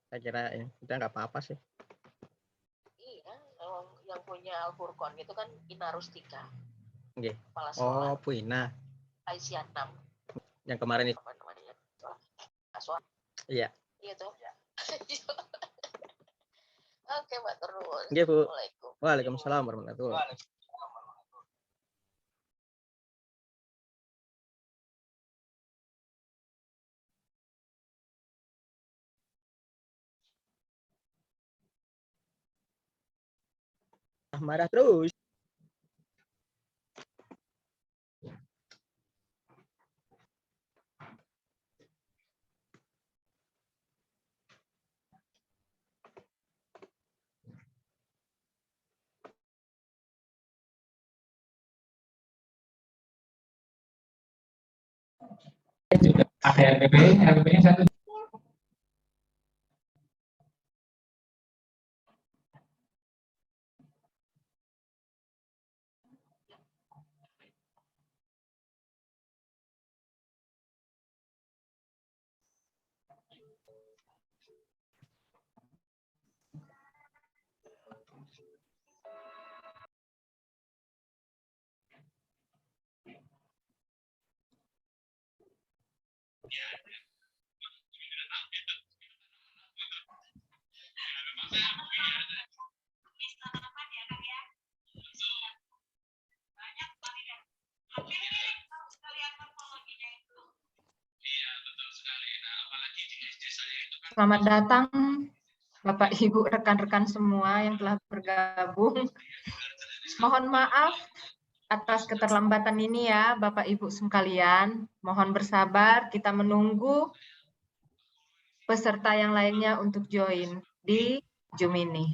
Saya kira ya, udah nggak apa-apa sih. Iya, yang punya Al-Furqan itu kan Ina Rustika. Nggih. Kepala sekolah. Oh, Bu Ina. Aisyah 6. Yang kemarin itu. Apa namanya? Aswan. Iya. Iya tuh. Oke, Mbak terus. Nggih, Bu. Assalamualaikum. Waalaikumsalam warahmatullahi wabarakatuh. Marah terus. Juga ada RPP-nya satu. Selamat datang Bapak Ibu rekan-rekan semua yang telah bergabung. Mohon maaf atas keterlambatan ini ya Bapak Ibu sekalian. Mohon bersabar, kita menunggu peserta yang lainnya untuk join di Zoom ini.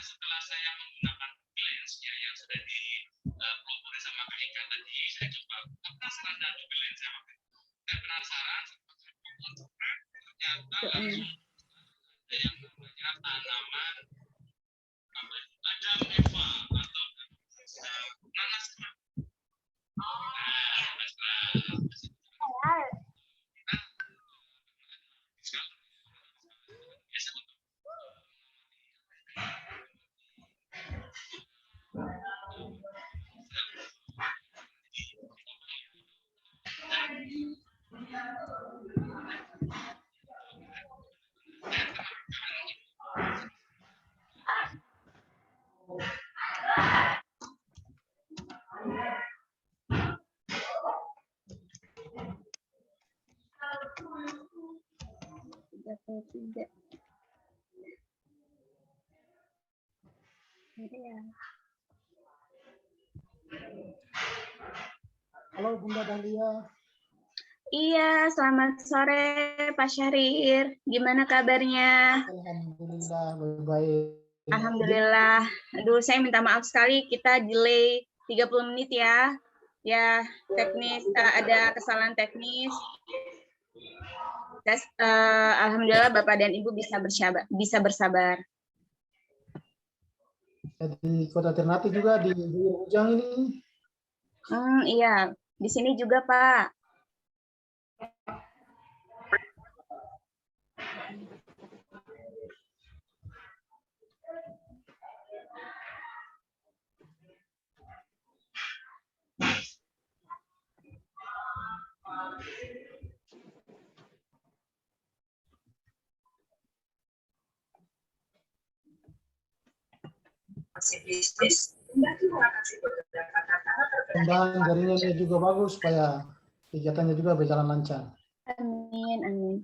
Setelah saya menggunakan lens yang sudah dipelopori sama Kak Ika tadi, saya coba apa standar lens saya pakai. Saya penasaran, ternyata langsung ada yang namanya tanaman Adam Eva atau nanas kerang. Nanas kerang. Halo Bunda Dahlia. Iya, selamat sore Pak Syahrir. Gimana kabarnya? Alhamdulillah baik. Alhamdulillah. Aduh, saya minta maaf sekali kita delay 30 menit ya. Ya, teknis ada kesalahan teknis. Alhamdulillah Bapak dan Ibu bisa bersabar. Di Kota Ternate juga di hujan ini. Iya, di sini juga Pak. Kembang jaringannya juga bagus supaya kegiatannya juga berjalan lancar. Amin, amin.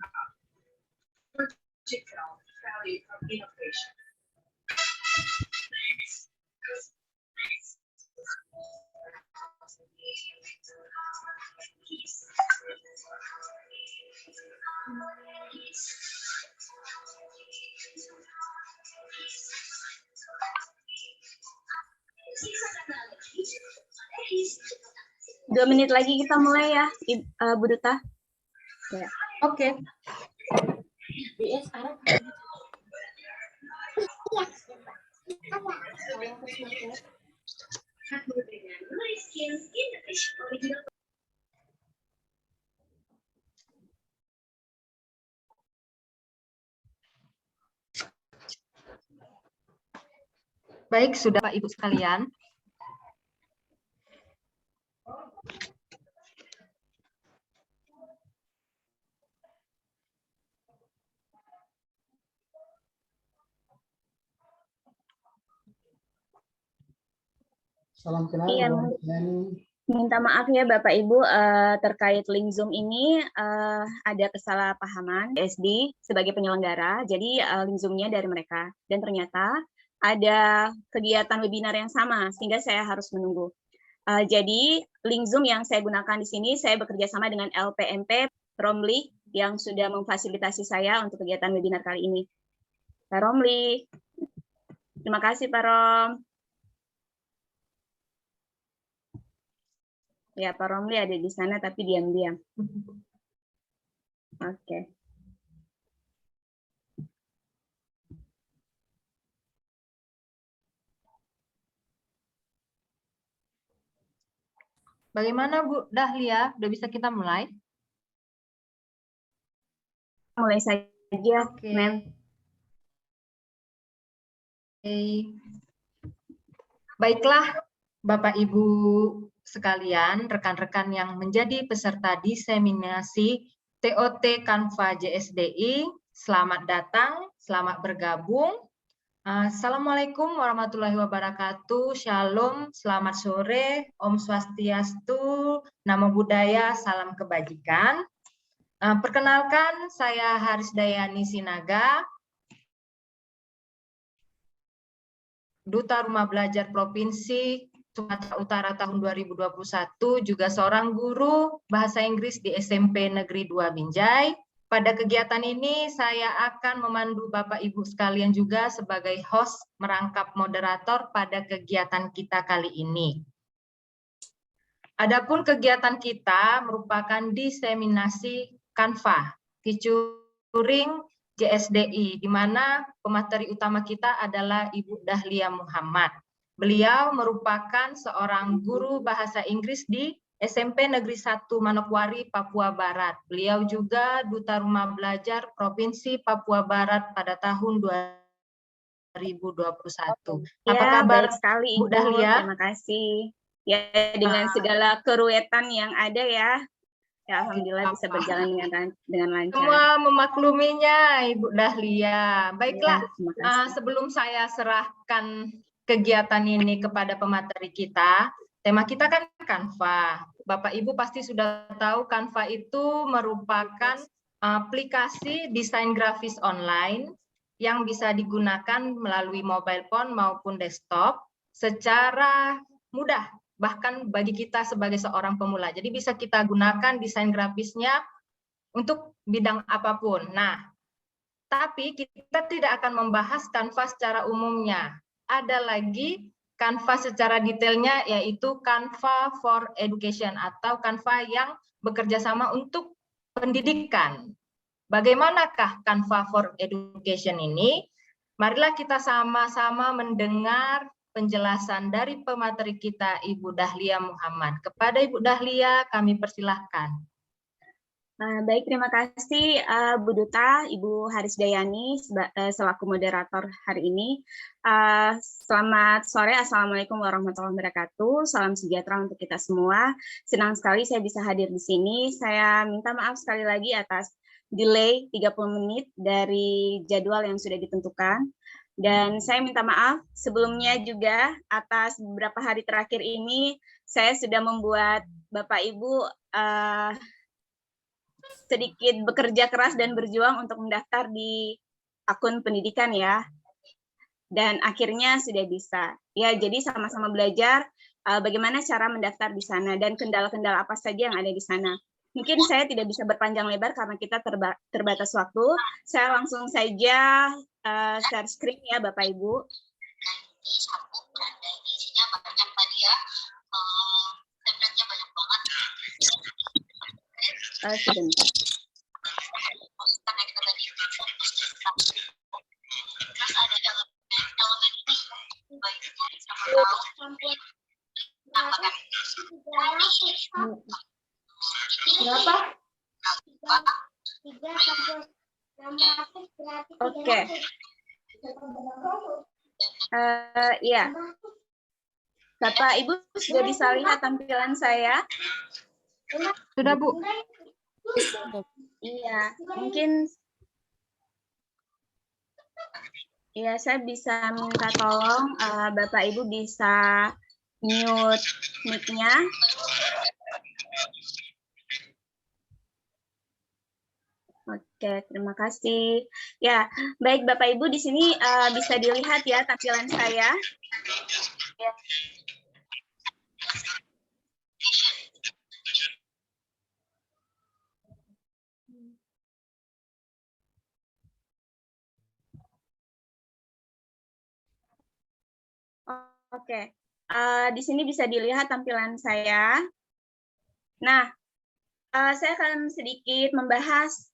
2 menit lagi kita mulai ya, Bu Duta. Ya. Oke. Baik, sudah Pak Ibu sekalian. Salam kenal, Iya, Bu Yani. minta maaf ya Bapak Ibu, terkait link Zoom ini ada kesalahpahaman SD sebagai penyelenggara, jadi link Zoom-nya dari mereka. Dan ternyata ada kegiatan webinar yang sama, sehingga saya harus menunggu. Jadi link Zoom yang saya gunakan di sini, saya bekerja sama dengan LPMP Romli yang sudah memfasilitasi saya untuk kegiatan webinar kali ini. Pak Romli, terima kasih Pak Rom. Ya, Pak Romli ada di sana tapi diam-diam. Oke. Bagaimana Bu Dahlia? Udah bisa kita mulai? Mulai saja, Oke. Mem. Baiklah, Bapak Ibu sekalian, rekan-rekan yang menjadi peserta diseminasi TOT Canva JSDI, selamat datang, selamat bergabung. Assalamualaikum warahmatullahi wabarakatuh, Shalom, selamat sore, Om Swastiastu, Namo Buddhaya, salam kebajikan. Perkenalkan, saya Haris Dayani Sinaga, Duta Rumah Belajar Provinsi Sumatera Utara tahun 2021, juga seorang guru bahasa Inggris di SMP Negeri 2 Binjai. Pada kegiatan ini saya akan memandu Bapak Ibu sekalian juga sebagai host merangkap moderator pada kegiatan kita kali ini. Adapun kegiatan kita merupakan diseminasi Canva, featuring JSDI, di mana pemateri utama kita adalah Ibu Dahlia Muhammad. Beliau merupakan seorang guru bahasa Inggris di SMP Negeri 1 Manokwari, Papua Barat. Beliau juga Duta Rumah Belajar Provinsi Papua Barat pada tahun 2021. Apa Ya, kabar, baik sekali Bu Ibu. Dahlia? Terima kasih. Ya, dengan segala keruwetan yang ada ya. Ya, alhamdulillah bisa berjalan dengan lancar. Semua memakluminya, Ibu Dahlia. Baiklah, Ya, terima kasih. sebelum saya serahkan kegiatan ini kepada pemateri kita, tema kita kan Canva. Bapak Ibu pasti sudah tahu Canva itu merupakan aplikasi desain grafis online yang bisa digunakan melalui mobile phone maupun desktop secara mudah, bahkan bagi kita sebagai seorang pemula. Jadi bisa kita gunakan desain grafisnya untuk bidang apapun. Nah, tapi kita tidak akan membahas Canva secara umumnya. Ada lagi Canva secara detailnya, yaitu Canva for Education atau Canva yang bekerja sama untuk pendidikan. Bagaimanakah Canva for Education ini? Marilah kita sama-sama mendengar penjelasan dari pemateri kita, Ibu Dahlia Muhammad. Kepada Ibu Dahlia, kami persilahkan. Baik, terima kasih Bu Duta, Ibu Haris Dayani selaku moderator hari ini. Selamat sore, Assalamualaikum warahmatullahi wabarakatuh. Salam sejahtera untuk kita semua. Senang sekali saya bisa hadir di sini. Saya minta maaf sekali lagi atas delay 30 menit dari jadwal yang sudah ditentukan. Dan saya minta maaf sebelumnya juga atas beberapa hari terakhir ini saya sudah membuat Bapak Ibu sedikit bekerja keras dan berjuang untuk mendaftar di akun pendidikan ya. Dan akhirnya sudah bisa. Ya, jadi sama-sama belajar bagaimana cara mendaftar di sana dan kendala-kendala apa saja yang ada di sana. Mungkin saya tidak bisa berpanjang lebar karena kita terbatas waktu. Saya langsung saja share screen ya Bapak Ibu. Sebentar. Berapa? Oke. Iya. Bapak Ibu sudah bisa lihat tampilan saya? Sudah, Bu. Iya, mungkin ya saya bisa minta tolong Bapak Ibu bisa mute mic-nya. Oke, terima kasih. Ya, baik Bapak Ibu di sini bisa dilihat ya tampilan saya. Ya. Oke, di sini bisa dilihat tampilan saya. Nah, saya akan sedikit membahas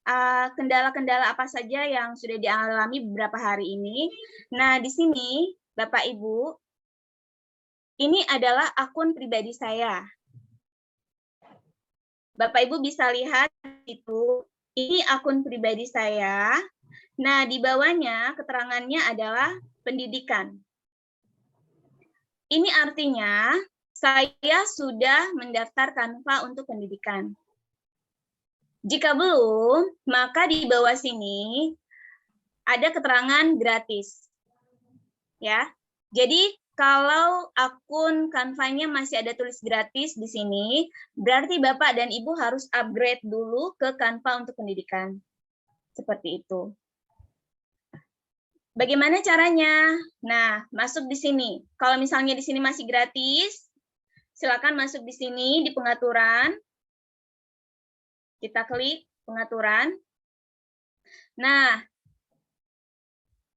kendala-kendala apa saja yang sudah dialami beberapa hari ini. Nah, di sini, Bapak Ibu, ini adalah akun pribadi saya. Bapak Ibu bisa lihat itu, ini akun pribadi saya. Nah, di bawahnya keterangannya adalah pendidikan. Ini artinya saya sudah mendaftar Canva untuk pendidikan. Jika belum, maka di bawah sini ada keterangan gratis. Ya. Jadi kalau akun Canva-nya masih ada tulis gratis di sini, berarti Bapak dan Ibu harus upgrade dulu ke Canva untuk pendidikan. Seperti itu. Bagaimana caranya? Nah, masuk di sini. Kalau misalnya di sini masih gratis, silakan masuk di sini di pengaturan. Kita klik pengaturan. Nah,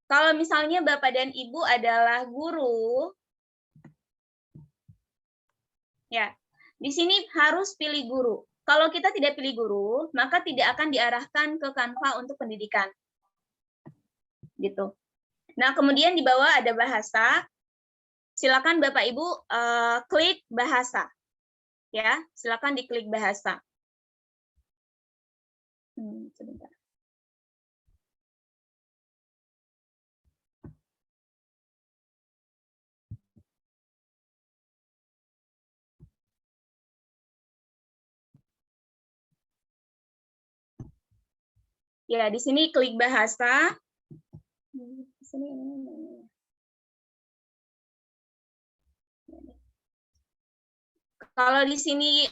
kalau misalnya Bapak dan Ibu adalah guru, ya, di sini harus pilih guru. Kalau kita tidak pilih guru, maka tidak akan diarahkan ke Canva untuk pendidikan. Gitu. Nah, kemudian di bawah ada bahasa. Silakan Bapak Ibu klik bahasa. Ya, silakan diklik bahasa. Sebentar. Ya, di sini klik bahasa. Kalau di sini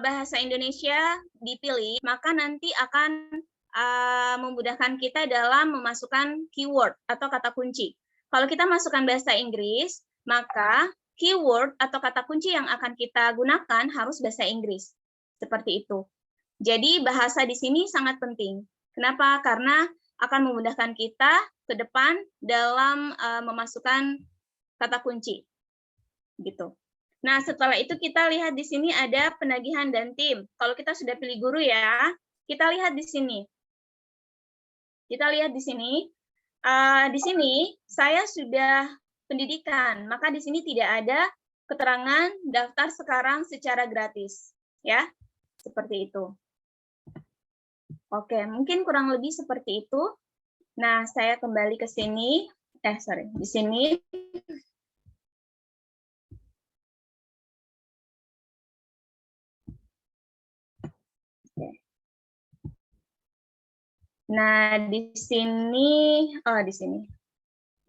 bahasa Indonesia dipilih, maka nanti akan memudahkan kita dalam memasukkan keyword atau kata kunci. Kalau kita masukkan bahasa Inggris, maka keyword atau kata kunci yang akan kita gunakan harus bahasa Inggris. Seperti itu. Jadi bahasa di sini sangat penting. Kenapa? Karena akan memudahkan kita ke depan dalam memasukkan kata kunci. Gitu. Nah, setelah itu kita lihat di sini ada penagihan dan tim. Kalau kita sudah pilih guru ya, kita lihat di sini. Kita lihat di sini. Di sini saya sudah pendidikan, maka di sini tidak ada keterangan daftar sekarang secara gratis, ya. Seperti itu. Oke, mungkin kurang lebih seperti itu. Nah, saya kembali ke sini. Di sini. Nah, di sini, di sini.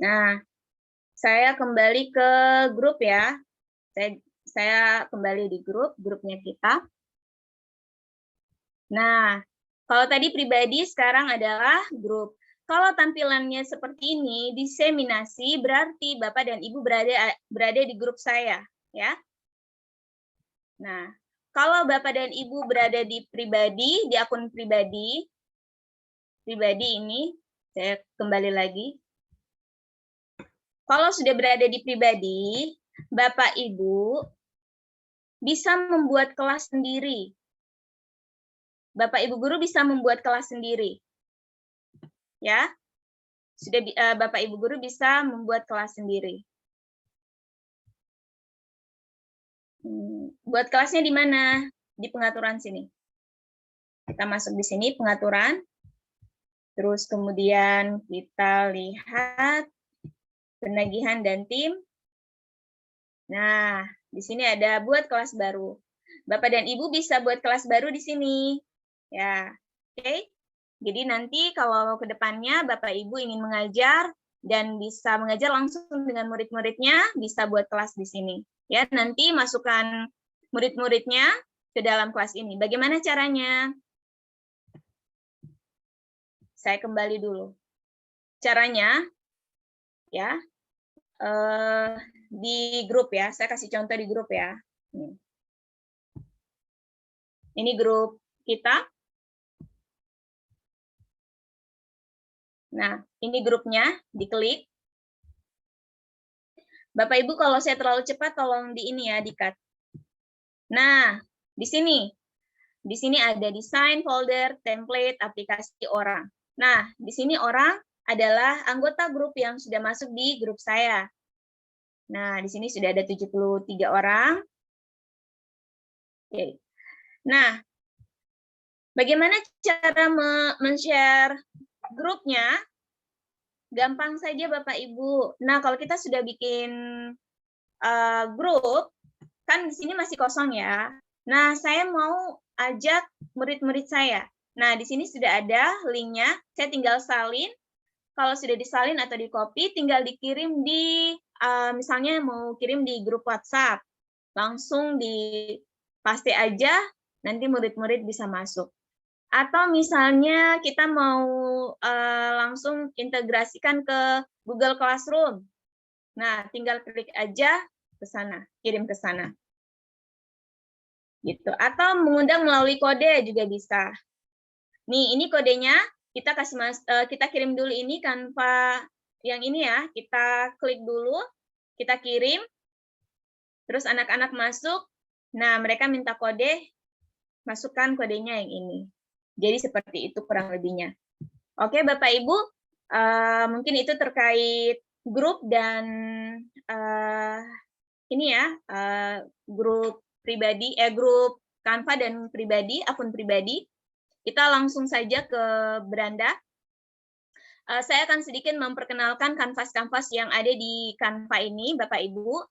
Nah, saya kembali ke grup ya. Saya kembali di grupnya kita. Nah, kalau tadi pribadi, sekarang adalah grup. Kalau tampilannya seperti ini, diseminasi, berarti Bapak dan Ibu berada di grup saya, ya. Nah, kalau Bapak dan Ibu berada di pribadi, di akun pribadi ini, saya kembali lagi. Kalau sudah berada di pribadi, Bapak Ibu bisa membuat kelas sendiri. Bapak Ibu guru bisa membuat kelas sendiri. Ya. Sudah Bapak Ibu guru bisa membuat kelas sendiri. Buat kelasnya di mana? Di pengaturan sini. Kita masuk di sini pengaturan. Terus kemudian kita lihat penagihan dan tim. Nah, di sini ada buat kelas baru. Bapak dan Ibu bisa buat kelas baru di sini. Ya, oke. Jadi nanti kalau ke depannya Bapak Ibu ingin mengajar dan bisa mengajar langsung dengan murid-muridnya, bisa buat kelas di sini. Ya, nanti masukkan murid-muridnya ke dalam kelas ini. Bagaimana caranya? Saya kembali dulu. Caranya, ya, di grup ya. Saya kasih contoh di grup ya. Ini grup kita. Nah, ini grupnya, diklik. Bapak Ibu, kalau saya terlalu cepat, tolong di ini ya, di-cut. Nah, di sini. Di sini ada desain, folder, template, aplikasi orang. Nah, di sini orang adalah anggota grup yang sudah masuk di grup saya. Nah, di sini sudah ada 73 orang. Oke. Nah, bagaimana cara men-share grupnya? Gampang saja Bapak Ibu. Nah, kalau kita sudah bikin grup, kan di sini masih kosong ya. Nah, saya mau ajak murid-murid saya. Nah, di sini sudah ada linknya. Saya tinggal salin. Kalau sudah disalin atau di-copy, tinggal dikirim di, misalnya mau kirim di grup WhatsApp. Langsung paste aja, nanti murid-murid bisa masuk. Atau misalnya kita mau langsung integrasikan ke Google Classroom. Nah, tinggal klik aja ke sana, kirim ke sana. Gitu. Atau mengundang melalui kode juga bisa. Nih, ini kodenya. Kita kirim dulu ini Canva yang ini ya. Kita klik dulu, kita kirim. Terus anak-anak masuk. Nah, mereka minta kode, masukkan kodenya yang ini. Jadi seperti itu kurang lebihnya. Oke, Bapak Ibu, mungkin itu terkait grup dan ini ya, grup pribadi, grup Canva dan pribadi, akun pribadi. Kita langsung saja ke beranda. Saya akan sedikit memperkenalkan kanvas-kanvas yang ada di Canva ini, Bapak Ibu.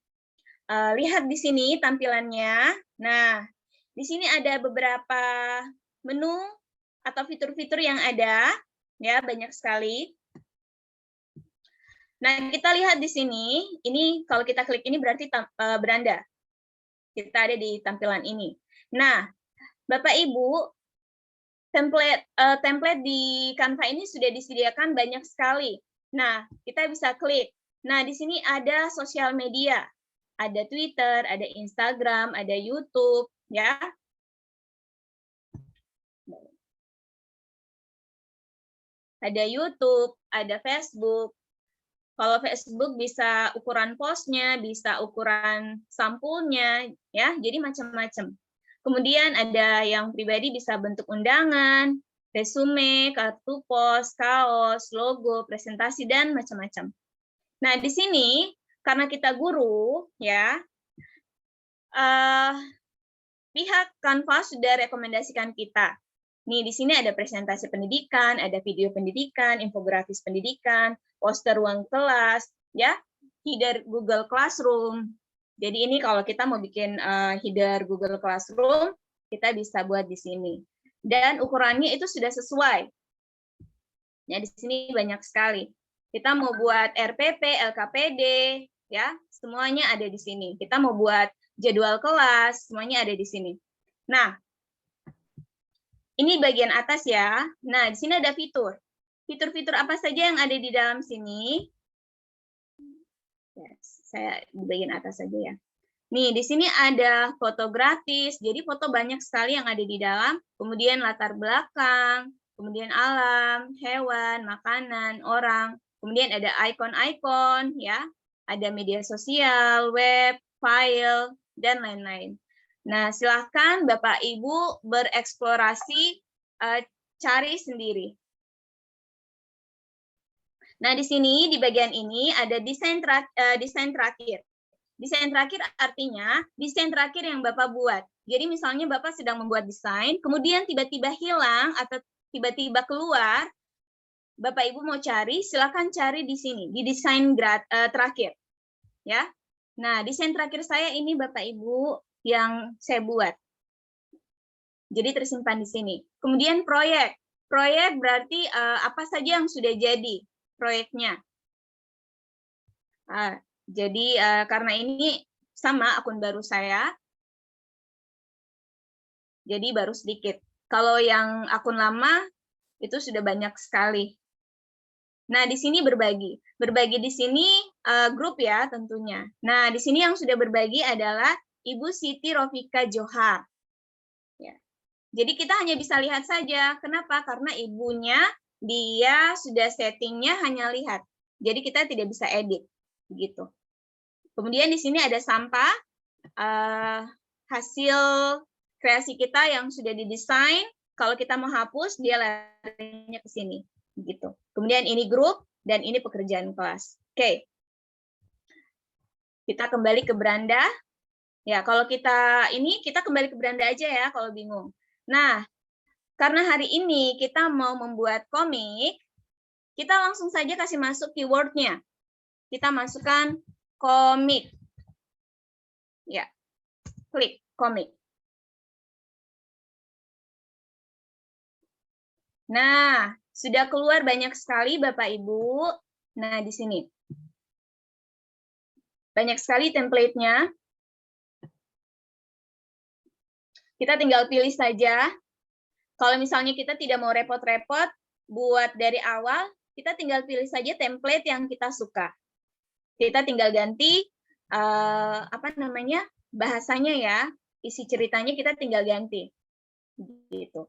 Lihat di sini tampilannya. Nah, di sini ada beberapa menu atau fitur-fitur yang ada, ya banyak sekali. Nah, kita lihat di sini, ini kalau kita klik ini berarti beranda. Kita ada di tampilan ini. Nah, Bapak Ibu, template di Canva ini sudah disediakan banyak sekali. Nah, kita bisa klik. Nah, di sini ada sosial media. Ada Twitter, ada Instagram, ada YouTube, ya. Ada YouTube, ada Facebook. Kalau Facebook bisa ukuran postnya, bisa ukuran sampulnya, ya. Jadi macam-macam. Kemudian ada yang pribadi bisa bentuk undangan, resume, kartu pos, kaos, logo, presentasi, dan macam-macam. Nah, di sini karena kita guru, ya, pihak Canva sudah rekomendasikan kita. Nih, di sini ada presentasi pendidikan, ada video pendidikan, infografis pendidikan, poster ruang kelas, ya, header Google Classroom. Jadi ini kalau kita mau bikin header Google Classroom, kita bisa buat di sini. Dan ukurannya itu sudah sesuai. Ya, di sini banyak sekali. Kita mau buat RPP, LKPD, ya, semuanya ada di sini. Kita mau buat jadwal kelas, semuanya ada di sini. Nah, ini bagian atas ya. Nah, di sini ada fitur. Fitur-fitur apa saja yang ada di dalam sini? Saya di bagian atas saja ya. Nih, di sini ada foto gratis. Jadi foto banyak sekali yang ada di dalam. Kemudian latar belakang, kemudian alam, hewan, makanan, orang. Kemudian ada ikon-ikon, ya. Ada media sosial, web, file, dan lain-lain. Nah, silahkan Bapak Ibu bereksplorasi cari sendiri. Nah, di sini di bagian ini ada desain terakhir. Desain terakhir artinya desain terakhir yang Bapak buat. Jadi misalnya Bapak sedang membuat desain, kemudian tiba-tiba hilang atau tiba-tiba keluar, Bapak Ibu mau cari, silakan cari di sini, di desain terakhir. Ya. Nah, desain terakhir saya ini Bapak Ibu yang saya buat. Jadi tersimpan di sini. Kemudian proyek. Proyek berarti apa saja yang sudah jadi proyeknya. Jadi karena ini sama akun baru saya, jadi baru sedikit. Kalau yang akun lama itu sudah banyak sekali. Nah, di sini berbagi. Berbagi di sini grup ya tentunya. Nah, di sini yang sudah berbagi adalah Ibu Siti Rofika Johar. Ya. Jadi kita hanya bisa lihat saja. Kenapa? Karena ibunya dia sudah settingnya hanya lihat. Jadi kita tidak bisa edit. Begitu. Kemudian di sini ada sampah. Hasil kreasi kita yang sudah didesain. Kalau kita mau hapus, dia larinya ke sini. Begitu. Kemudian ini grup dan ini pekerjaan kelas. Oke. Kita kembali ke beranda. Ya, kalau kita kembali ke beranda aja ya kalau bingung. Nah, karena hari ini kita mau membuat komik, kita langsung saja kasih masuk keyword-nya. Kita masukkan komik. Ya. Klik komik. Nah, sudah keluar banyak sekali Bapak Ibu. Nah, di sini. Banyak sekali template-nya. Kita tinggal pilih saja. Kalau misalnya kita tidak mau repot-repot buat dari awal, kita tinggal pilih saja template yang kita suka. Kita tinggal ganti bahasanya ya, isi ceritanya kita tinggal ganti. Gitu.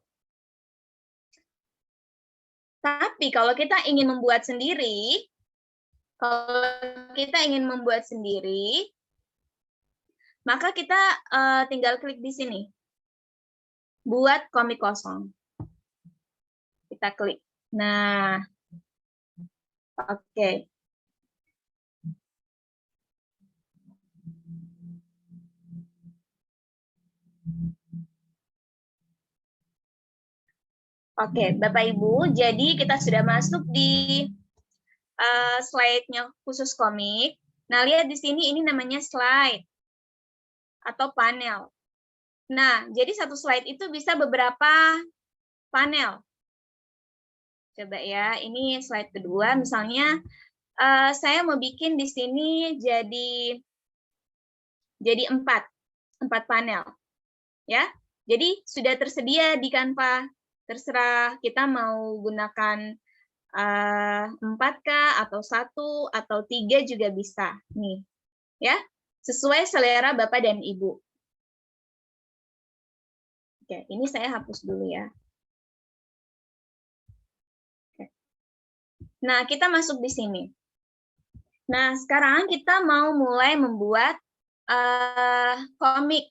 Tapi kalau kita ingin membuat sendiri, maka kita tinggal klik di sini. Buat komik kosong. Kita klik. Nah, oke. Oke, Bapak Ibu, jadi kita sudah masuk di slide-nya khusus komik. Nah, lihat di sini ini namanya slide atau panel. Nah, jadi satu slide itu bisa beberapa panel. Coba ya, ini slide kedua. Misalnya, saya mau bikin di sini jadi 4 panel, ya. Jadi sudah tersedia di Canva. Terserah kita mau gunakan 4K atau 1 atau 3 juga bisa, nih, ya. Sesuai selera Bapak dan Ibu. Oke, ini saya hapus dulu ya. Oke. Nah, kita masuk di sini. Nah, sekarang kita mau mulai membuat komik.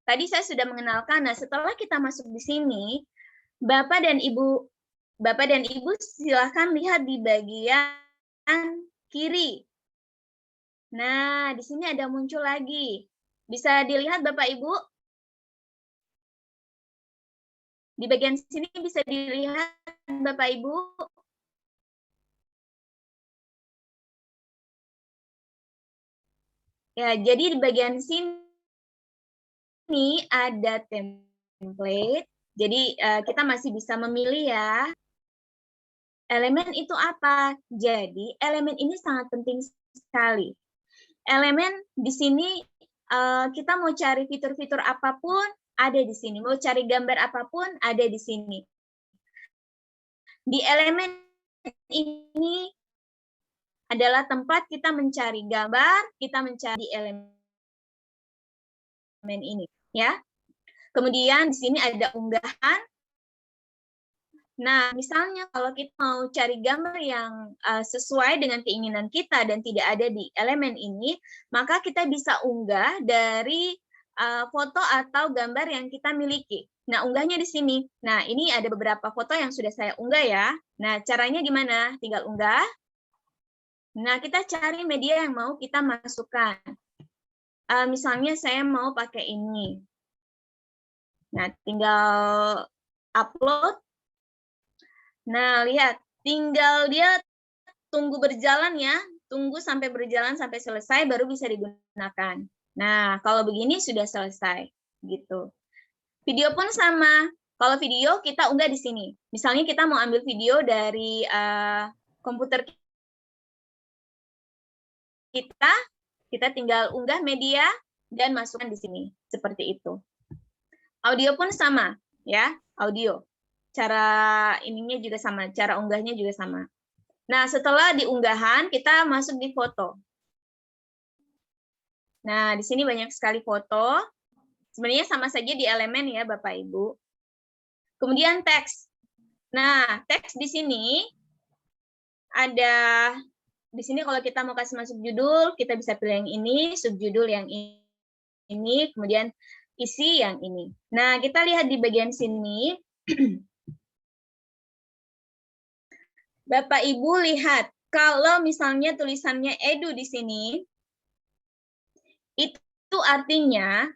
Tadi saya sudah mengenalkan. Nah, setelah kita masuk di sini, Bapak dan Ibu silakan lihat di bagian kiri. Nah, di sini ada muncul lagi. Bisa dilihat Bapak Ibu? Di bagian sini bisa dilihat Bapak Ibu. Ya, jadi di bagian sini ada template. Jadi kita masih bisa memilih ya. Elemen itu apa? Jadi elemen ini sangat penting sekali. Elemen di sini kita mau cari fitur-fitur apapun ada di sini. Mau cari gambar apapun ada di sini. Di elemen ini adalah tempat kita mencari gambar, kita mencari elemen ini, ya. Kemudian di sini ada unggahan. Nah, misalnya kalau kita mau cari gambar yang sesuai dengan keinginan kita dan tidak ada di elemen ini, maka kita bisa unggah dari foto atau gambar yang kita miliki. Nah, unggahnya di sini. Nah, ini ada beberapa foto yang sudah saya unggah ya. Nah, caranya gimana? Tinggal unggah. Nah, kita cari media yang mau kita masukkan. Misalnya saya mau pakai ini. Nah, tinggal upload. Nah, lihat. Tinggal dia tunggu berjalan ya. Tunggu sampai berjalan sampai selesai baru bisa digunakan. Nah, kalau begini sudah selesai. Gitu. Video pun sama. Kalau video kita unggah di sini. Misalnya kita mau ambil video dari komputer kita tinggal unggah media dan masukkan di sini. Seperti itu. Audio pun sama, ya, audio. Cara ininya juga sama, cara unggahnya juga sama. Nah, setelah diunggahan, kita masuk di foto. Nah, di sini banyak sekali foto. Sebenarnya sama saja di elemen ya, Bapak Ibu. Kemudian teks. Nah, teks di sini ada, di sini kalau kita mau kasih masuk judul, kita bisa pilih yang ini, subjudul yang ini, kemudian isi yang ini. Nah, kita lihat di bagian sini. Bapak Ibu lihat, kalau misalnya tulisannya edu di sini, itu artinya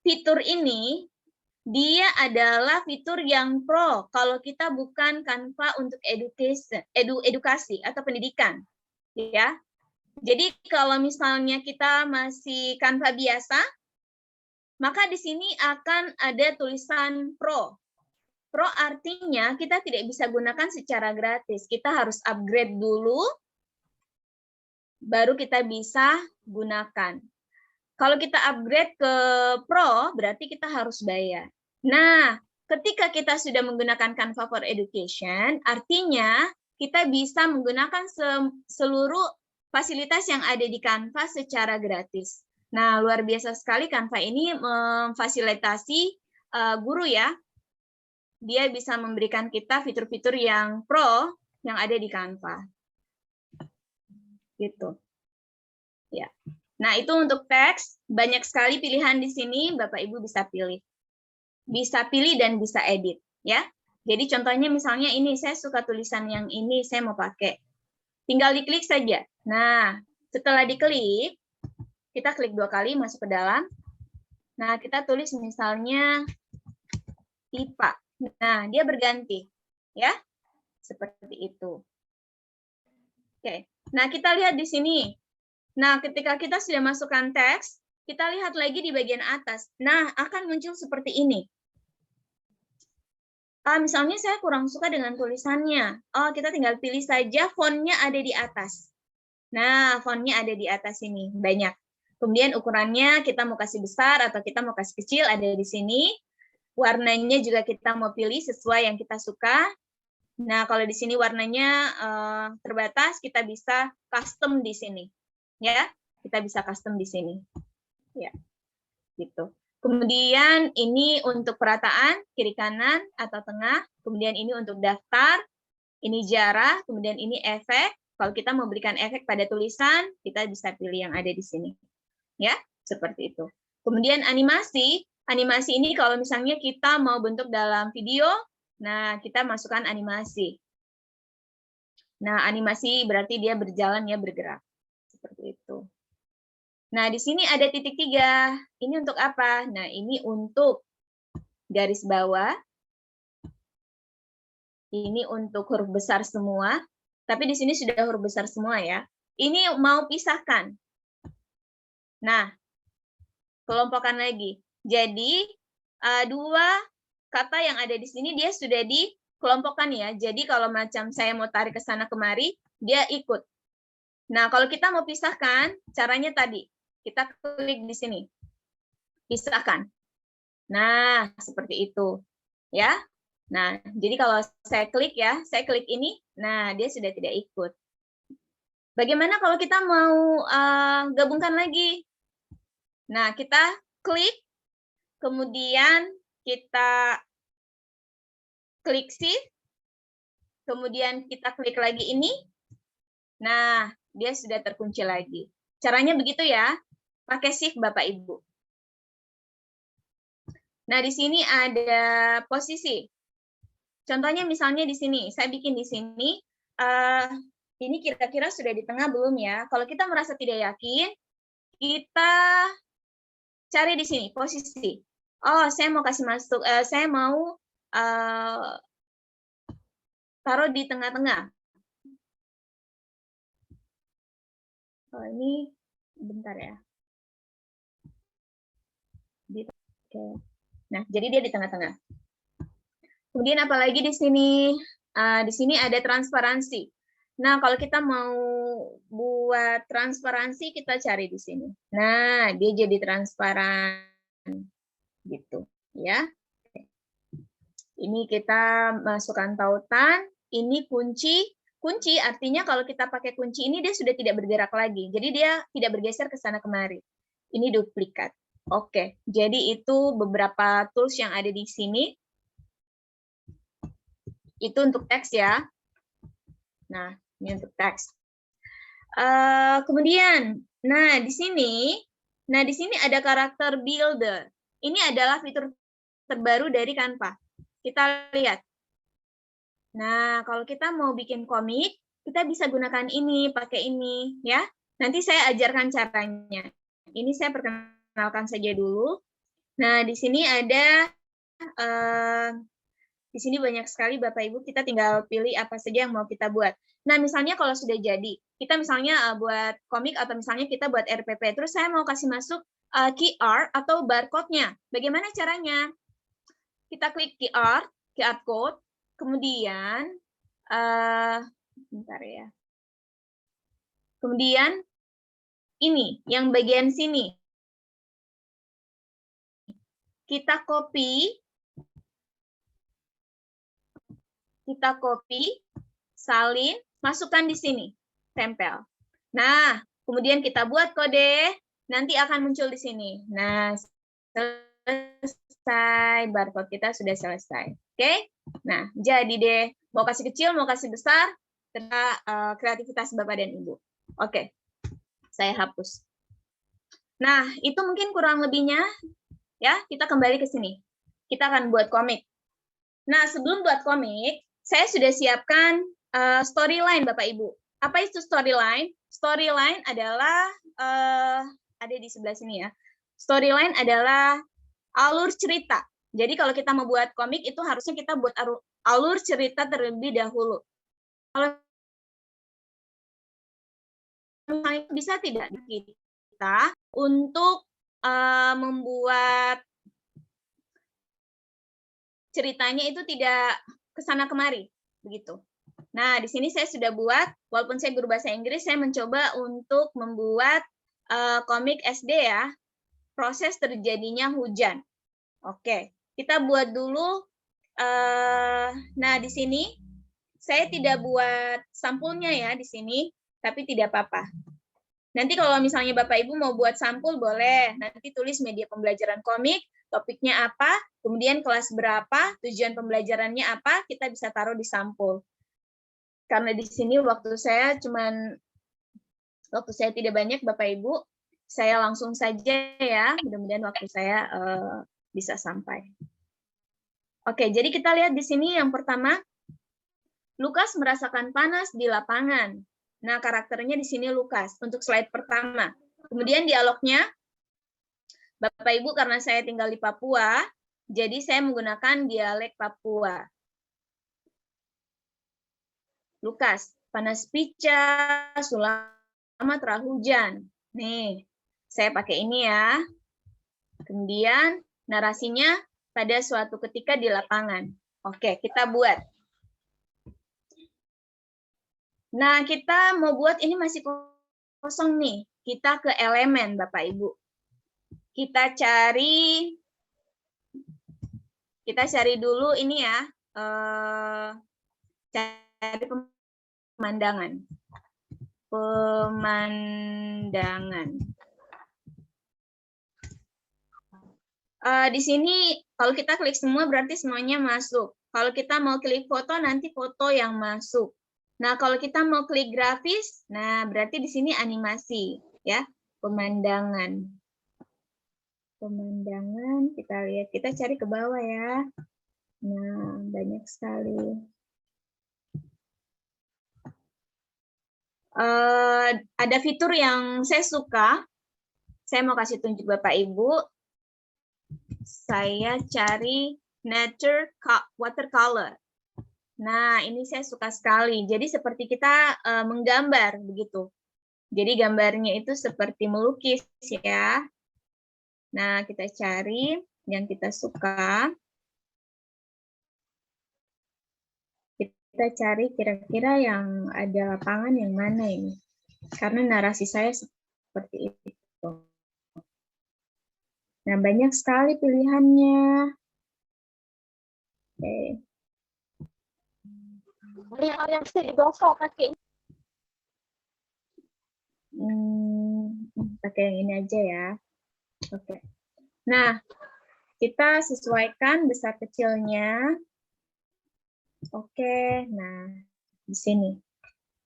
fitur ini dia adalah fitur yang pro kalau kita bukan Canva untuk edukasi atau pendidikan, ya. Jadi kalau misalnya kita masih Canva biasa, maka di sini akan ada tulisan pro. Pro artinya kita tidak bisa gunakan secara gratis. Kita harus upgrade dulu, baru kita bisa gunakan. Kalau kita upgrade ke Pro, berarti kita harus bayar. Nah, ketika kita sudah menggunakan Canva for Education, artinya kita bisa menggunakan seluruh fasilitas yang ada di Canva secara gratis. Nah, luar biasa sekali Canva ini memfasilitasi guru ya. Dia bisa memberikan kita fitur-fitur yang pro yang ada di Canva. Gitu. Ya. Nah, itu untuk teks, banyak sekali pilihan di sini, Bapak Ibu bisa pilih. Bisa pilih dan bisa edit, ya. Jadi contohnya misalnya ini, saya suka tulisan yang ini, saya mau pakai. Tinggal diklik saja. Nah, setelah diklik, kita klik 2 kali masuk ke dalam. Nah, kita tulis misalnya IPA. Nah, dia berganti, ya. Seperti itu. Oke. Nah, kita lihat di sini. Nah, ketika kita sudah masukkan teks, kita lihat lagi di bagian atas. Nah, akan muncul seperti ini. Misalnya saya kurang suka dengan tulisannya. Oh, kita tinggal pilih saja fontnya ada di atas. Nah, fontnya ada di atas ini, banyak. Kemudian ukurannya kita mau kasih besar atau kita mau kasih kecil ada di sini. Warnanya juga kita mau pilih sesuai yang kita suka. Nah, kalau di sini warnanya terbatas, kita bisa custom di sini. Ya, kita bisa custom di sini. Ya, gitu. Kemudian ini untuk perataan, kiri kanan atau tengah. Kemudian ini untuk daftar, ini jarah, kemudian ini efek. Kalau kita mau berikan efek pada tulisan, kita bisa pilih yang ada di sini. Ya, seperti itu. Kemudian animasi. Animasi ini kalau misalnya kita mau bentuk dalam video, nah kita masukkan animasi. Nah, animasi berarti dia berjalan ya, bergerak. Seperti itu. Nah, di sini ada titik 3. Ini untuk apa? Nah, ini untuk garis bawah. Ini untuk huruf besar semua. Tapi di sini sudah huruf besar semua ya. Ini mau pisahkan. Nah, kelompokkan lagi. Jadi, 2 kata yang ada di sini dia sudah dikelompokkan ya. Jadi, kalau macam saya mau tarik ke sana kemari, dia ikut. Nah, kalau kita mau pisahkan, caranya tadi. Kita klik di sini. Pisahkan. Nah, seperti itu. Ya. Nah, jadi kalau saya klik ya, saya klik ini, nah dia sudah tidak ikut. Bagaimana kalau kita mau gabungkan lagi? Nah, kita klik, kemudian kita klik shift, kemudian kita klik lagi ini. Nah, dia sudah terkunci lagi. Caranya begitu ya, pakai shift Bapak Ibu. Nah, di sini ada posisi. Contohnya misalnya di sini, saya bikin di sini, ini kira-kira sudah di tengah belum ya? Kalau kita merasa tidak yakin, kita cari di sini posisi. Oh, saya mau kasih masuk, saya mau taruh di tengah-tengah. Oh, ini bentar ya. Oke. Nah, jadi dia di tengah-tengah. Kemudian apalagi di sini? Di sini ada transparansi. Nah, kalau kita mau buat transparansi, kita cari di sini. Nah, dia jadi transparan. Gitu, ya. Ini kita masukkan tautan. Ini kunci. Kunci artinya kalau kita pakai kunci ini, dia sudah tidak bergerak lagi. Jadi dia tidak bergeser ke sana kemari. Ini duplikat. Oke, jadi itu beberapa tools yang ada di sini. Itu untuk teks ya. Nah, ini untuk teks. Kemudian, nah di sini ada karakter builder. Ini adalah fitur terbaru dari Canva. Kita lihat. Nah, kalau kita mau bikin komik, kita bisa gunakan ini, pakai ini, ya. Nanti saya ajarkan caranya. Ini saya perkenalkan saja dulu. Nah, di sini ada, di sini banyak sekali Bapak Ibu, kita tinggal pilih apa saja yang mau kita buat. Nah, misalnya kalau sudah jadi, kita misalnya buat komik atau misalnya kita buat RPP, terus saya mau kasih masuk QR atau barcode-nya. Bagaimana caranya? Kita klik QR code, kemudian, bentar ya. Kemudian, ini, yang bagian sini. Kita copy, salin, masukkan di sini, tempel. Nah, kemudian kita buat kode, nanti akan muncul di sini. Nah, selesai, barcode kita sudah selesai. Oke? Nah, jadi deh, mau kasih kecil, mau kasih besar, terserah kreativitas Bapak dan Ibu. Oke, saya hapus. Nah, itu mungkin kurang lebihnya. Ya, kita kembali ke sini. Kita akan buat komik. Nah, sebelum buat komik, saya sudah siapkan storyline, Bapak Ibu. Apa itu storyline? Storyline adalah, ada di sebelah sini ya. Storyline adalah alur cerita. Jadi kalau kita mau buat komik, itu harusnya kita buat alur cerita terlebih dahulu. Kalau bisa tidak kita untuk membuat ceritanya itu tidak kesana kemari, begitu. Nah, di sini saya sudah buat, walaupun saya guru bahasa Inggris, saya mencoba untuk membuat komik SD ya, proses terjadinya hujan. Oke, kita buat dulu. Nah, di sini saya tidak buat sampulnya ya di sini, tapi tidak apa-apa. Nanti kalau misalnya Bapak Ibu mau buat sampul boleh, nanti tulis media pembelajaran komik, topiknya apa, kemudian kelas berapa, tujuan pembelajarannya apa, kita bisa taruh di sampul. Karena di sini waktu saya tidak banyak Bapak Ibu, saya langsung saja ya, mudah-mudahan waktu saya bisa sampai. Oke, jadi kita lihat di sini yang pertama, Lukas merasakan panas di lapangan. Nah, karakternya di sini Lukas untuk slide pertama. Kemudian dialognya, Bapak Ibu karena saya tinggal di Papua, jadi saya menggunakan dialek Papua. Lukas, panas pica, sulama terah hujan. Nih, saya pakai ini ya. Kemudian narasinya pada suatu ketika di lapangan. Oke, kita buat. Nah, kita mau buat ini masih kosong nih. Kita ke elemen, Bapak Ibu. Kita cari dulu ini ya. Cari pemandangan. Di sini kalau kita klik semua berarti semuanya masuk. Kalau kita mau klik foto nanti foto yang masuk. Nah, kalau kita mau klik grafis, nah berarti di sini animasi ya, pemandangan. pemandangan, kita lihat, kita cari ke bawah ya. Nah, banyak sekali. Ada fitur yang saya suka. Saya mau kasih tunjuk Bapak Ibu. Saya cari nature watercolor. Nah, ini saya suka sekali. Jadi seperti kita menggambar begitu. Jadi gambarnya itu seperti melukis ya. Nah, kita cari yang kita suka. Kita cari kira-kira yang ada lapangan yang mana ini. Karena narasi saya seperti itu. Nah, banyak sekali pilihannya. Oke. Yang digosok kaki. Pakai yang ini aja ya. Oke. Nah, kita sesuaikan besar kecilnya. Oke, nah di sini.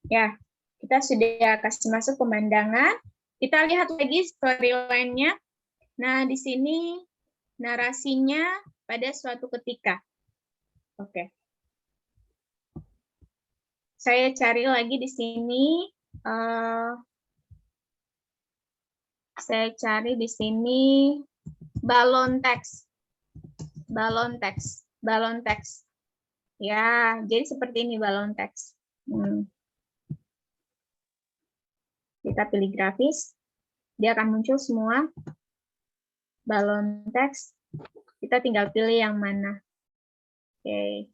Ya, kita sudah kasih masuk pemandangan. Kita lihat lagi storyline-nya. Nah, di sini narasinya pada suatu ketika. Oke. Saya cari lagi di sini. Saya cari di sini balon teks. Balon teks. Balon teks. Ya, jadi seperti ini balon teks. Kita pilih grafis. Dia akan muncul semua balon teks. Kita tinggal pilih yang mana. Oke.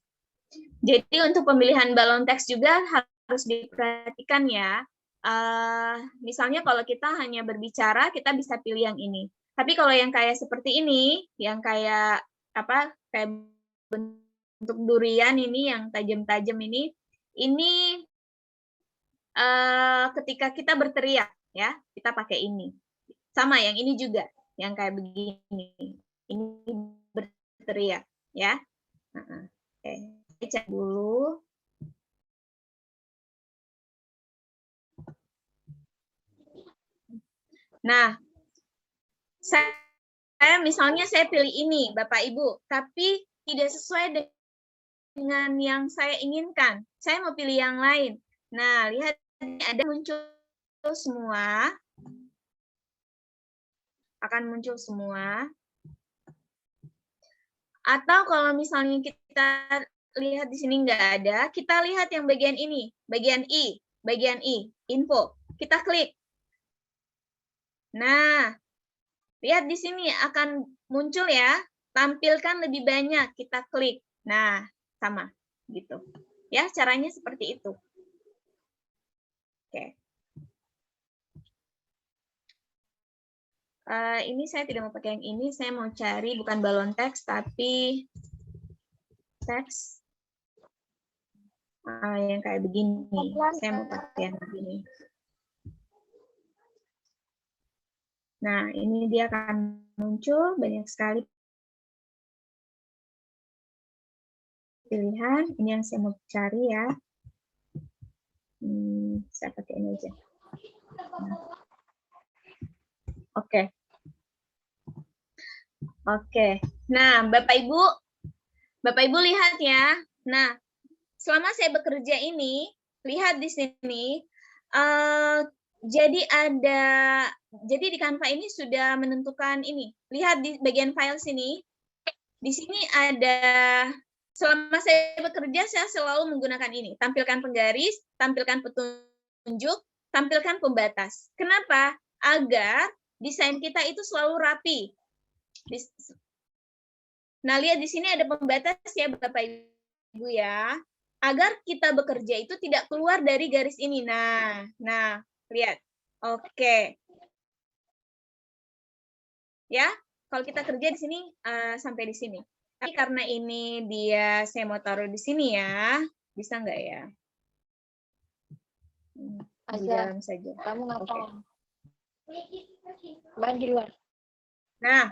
Jadi untuk pemilihan balon teks juga harus diperhatikan ya. Misalnya kalau kita hanya berbicara, kita bisa pilih yang ini. Tapi kalau yang kayak seperti ini, yang kayak apa? Kayak bentuk durian ini, yang tajam-tajam ini ketika kita berteriak, ya, kita pakai ini. Sama yang ini juga, yang kayak begini. Ini berteriak, ya. Oke, cek dulu. Nah, saya misalnya saya pilih ini, Bapak Ibu, tapi tidak sesuai dengan yang saya inginkan. Saya mau pilih yang lain. Nah, lihat ada muncul semua. Akan muncul semua. Atau kalau misalnya kita lihat di sini nggak ada, kita lihat yang bagian ini, bagian I, info. Kita klik. Nah, lihat di sini akan muncul ya, tampilkan lebih banyak, kita klik. Nah, sama gitu. Ya, caranya seperti itu. Oke. Ini saya tidak mau pakai yang ini, saya mau cari bukan balon teks, tapi teks yang kayak begini. Saya mau pakai yang begini. Nah, ini dia akan muncul banyak sekali pilihan. Ini yang saya mau cari ya. Saya pakai ini aja. Oke. Oke. Nah, Bapak Ibu lihat ya. Nah, selama saya bekerja ini, lihat di sini. Jadi di Canva ini sudah menentukan ini. Lihat di bagian file sini. Di sini ada, selama saya bekerja, saya selalu menggunakan ini. Tampilkan penggaris, tampilkan petunjuk, tampilkan pembatas. Kenapa? Agar desain kita itu selalu rapi. Nah, lihat di sini ada pembatas ya, Bapak Ibu ya. Agar kita bekerja itu tidak keluar dari garis ini. Nah, lihat. Oke. Ya, kalau kita kerja di sini sampai di sini. Tapi karena ini dia saya mau taruh di sini ya, bisa nggak ya? Di dalam saja. Kamu ngapain? Main di luar. Nah,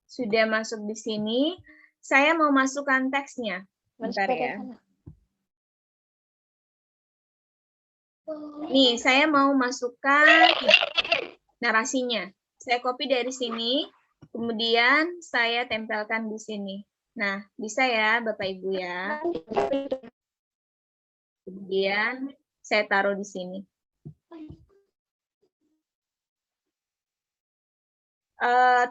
sudah masuk di sini. Saya mau masukkan teksnya. Bentar ya. Nih, saya mau masukkan narasinya. Saya copy dari sini, kemudian saya tempelkan di sini. Nah, bisa ya Bapak Ibu ya. Kemudian saya taruh di sini.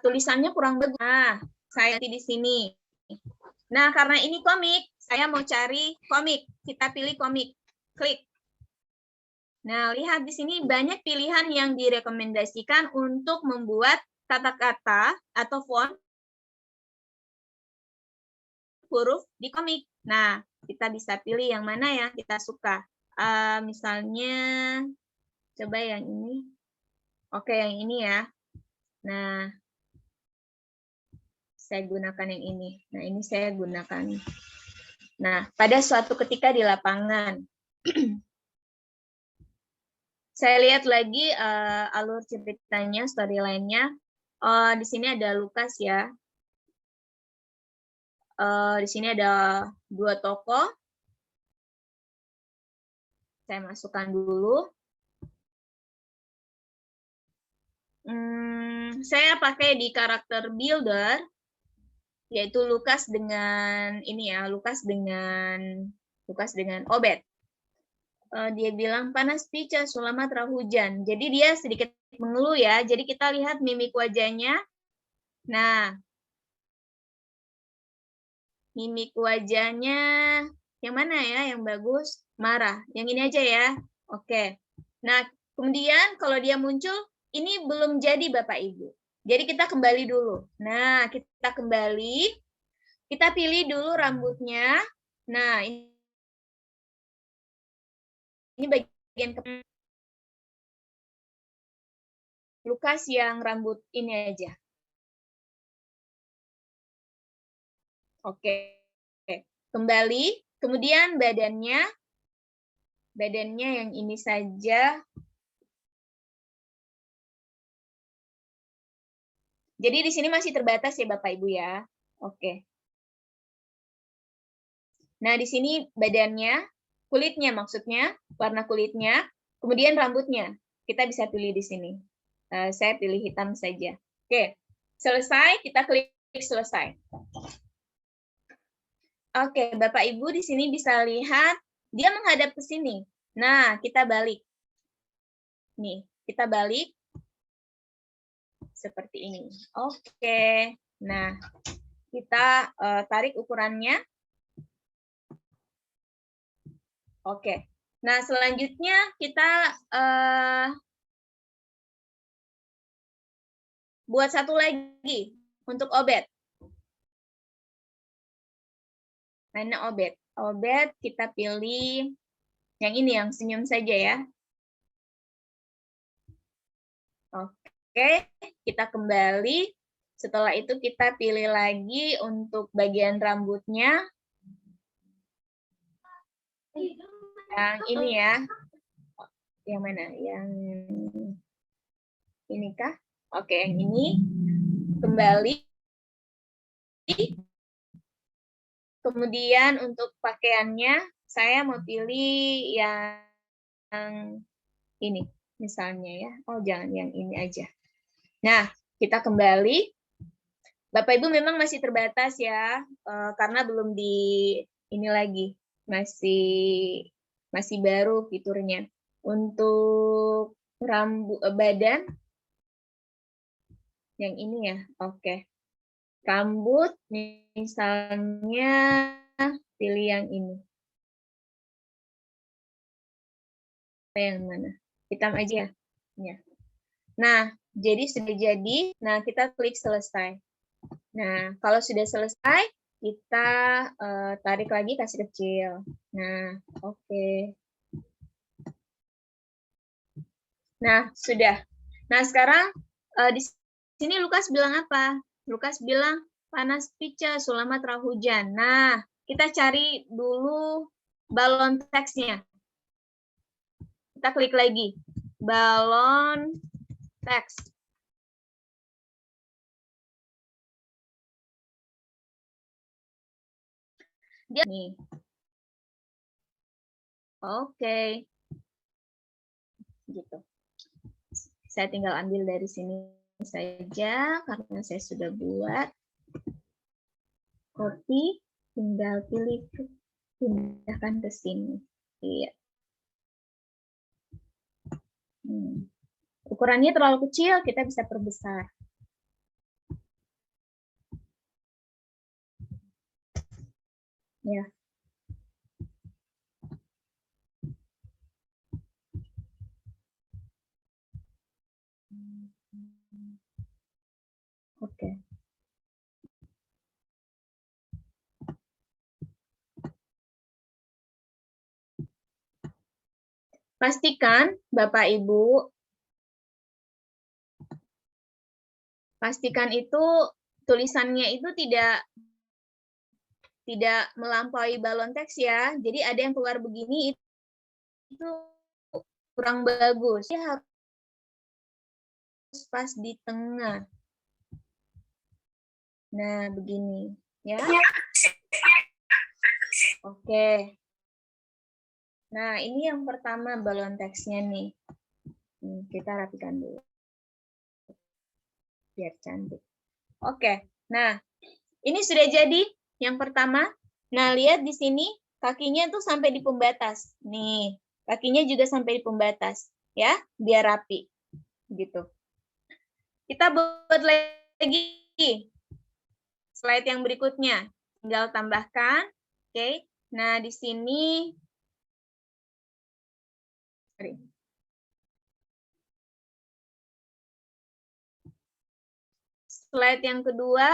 Tulisannya kurang bagus. Nah, saya di sini. Nah, karena ini komik, saya mau cari komik. Kita pilih komik. Klik. Nah, lihat di sini banyak pilihan yang direkomendasikan untuk membuat kata-kata atau font huruf di komik. Nah, kita bisa pilih yang mana yang kita suka. Misalnya, coba yang ini. Oke, yang ini ya. Nah, saya gunakan yang ini. Nah, ini saya gunakan. Nah, pada suatu ketika di lapangan, saya lihat lagi alur ceritanya, storyline-nya. Di sini ada Lukas ya. Di sini ada 2 tokoh. Saya masukkan dulu. Saya pakai di karakter builder, yaitu Lukas dengan ini ya, Lukas dengan Obed. Dia bilang panas pica selamat terah hujan. Jadi dia sedikit mengeluh ya. Jadi kita lihat mimik wajahnya. Nah, mimik wajahnya yang mana ya yang bagus? Marah. Yang ini aja ya. Oke. Nah, kemudian kalau dia muncul, ini belum jadi Bapak Ibu. Jadi kita kembali dulu. Nah, kita kembali. Kita pilih dulu rambutnya. Nah, ini bagian Lukas yang rambut ini aja. Oke. Kembali. Kemudian badannya yang ini saja. Jadi di sini masih terbatas ya Bapak Ibu ya. Oke. Nah, di sini badannya, kulitnya maksudnya, warna kulitnya, kemudian rambutnya. Kita bisa pilih di sini. Saya pilih hitam saja. Oke. Selesai, kita klik selesai. Oke, Bapak Ibu di sini bisa lihat dia menghadap ke sini. Nah, kita balik. Nih, kita balik. Seperti ini. Oke. Nah, kita tarik ukurannya. Oke. Nah, selanjutnya kita buat satu lagi untuk Obed. Mana Obed? Obed kita pilih yang ini, yang senyum saja ya. Oke, kita kembali. Setelah itu kita pilih lagi untuk bagian rambutnya. Yang ini ya. Yang mana? Yang ini kah? Oke, yang ini. Kembali. Kemudian untuk pakaiannya, saya mau pilih yang ini. Misalnya ya. Oh, jangan yang ini aja. Nah, kita kembali. Bapak Ibu memang masih terbatas ya, karena belum di ini lagi, masih baru fiturnya. Untuk rambut badan yang ini ya, oke. Rambut misalnya pilih yang ini. Yang mana? Hitam aja ya. Nah, jadi sudah jadi. Nah, kita klik selesai. Nah, kalau sudah selesai, kita tarik lagi kasih kecil. Nah, oke. Nah, sudah. Nah, sekarang di sini Lukas bilang apa? Lukas bilang, panas pica, selamat terah hujan. Nah, kita cari dulu balon teksnya. Kita klik lagi. Balon teks. Dia nih. Oke. Gitu. Saya tinggal ambil dari sini saja karena saya sudah buat. Copy, tinggal pilih pindahkan ke sini. Iya. Ukurannya terlalu kecil, kita bisa perbesar. Ya. Oke. Pastikan Bapak Ibu, pastikan itu tulisannya itu tidak melampaui balon teks ya. Jadi ada yang keluar begini itu kurang bagus. Dia harus pas di tengah. Nah, begini ya. Oke. Nah, ini yang pertama balon teksnya nih. Kita rapikan dulu. Biar cantik. Oke. Nah, ini sudah jadi yang pertama. Nah, lihat di sini kakinya tuh sampai di pembatas. Nih, kakinya juga sampai di pembatas. Ya, biar rapi. Gitu. Kita buat lagi slide yang berikutnya. Tinggal tambahkan. Oke. Nah, di sini slide yang kedua,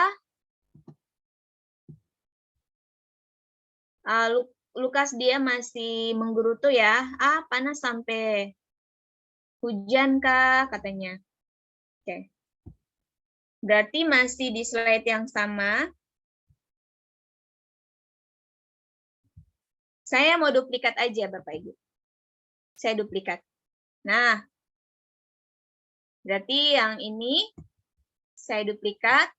Lukas dia masih menggerutu ya. Panas sampai hujan kah katanya. Oke. Berarti masih di slide yang sama. Saya mau duplikat aja Bapak Ibu. Saya duplikat. Nah, berarti yang ini saya duplikat.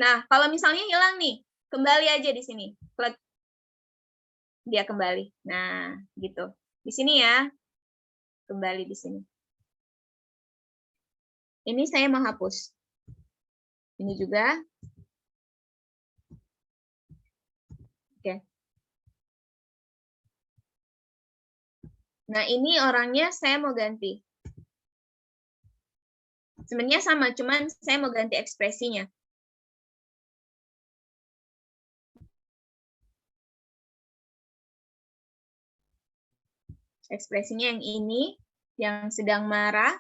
Nah, kalau misalnya hilang nih, kembali aja di sini. Klik. Dia kembali. Nah, gitu. Di sini ya. Kembali di sini. Ini saya mau hapus. Ini juga. Oke. Nah, ini orangnya saya mau ganti. Sebenarnya sama, cuman saya mau ganti ekspresinya. Ekspresinya yang ini, yang sedang marah.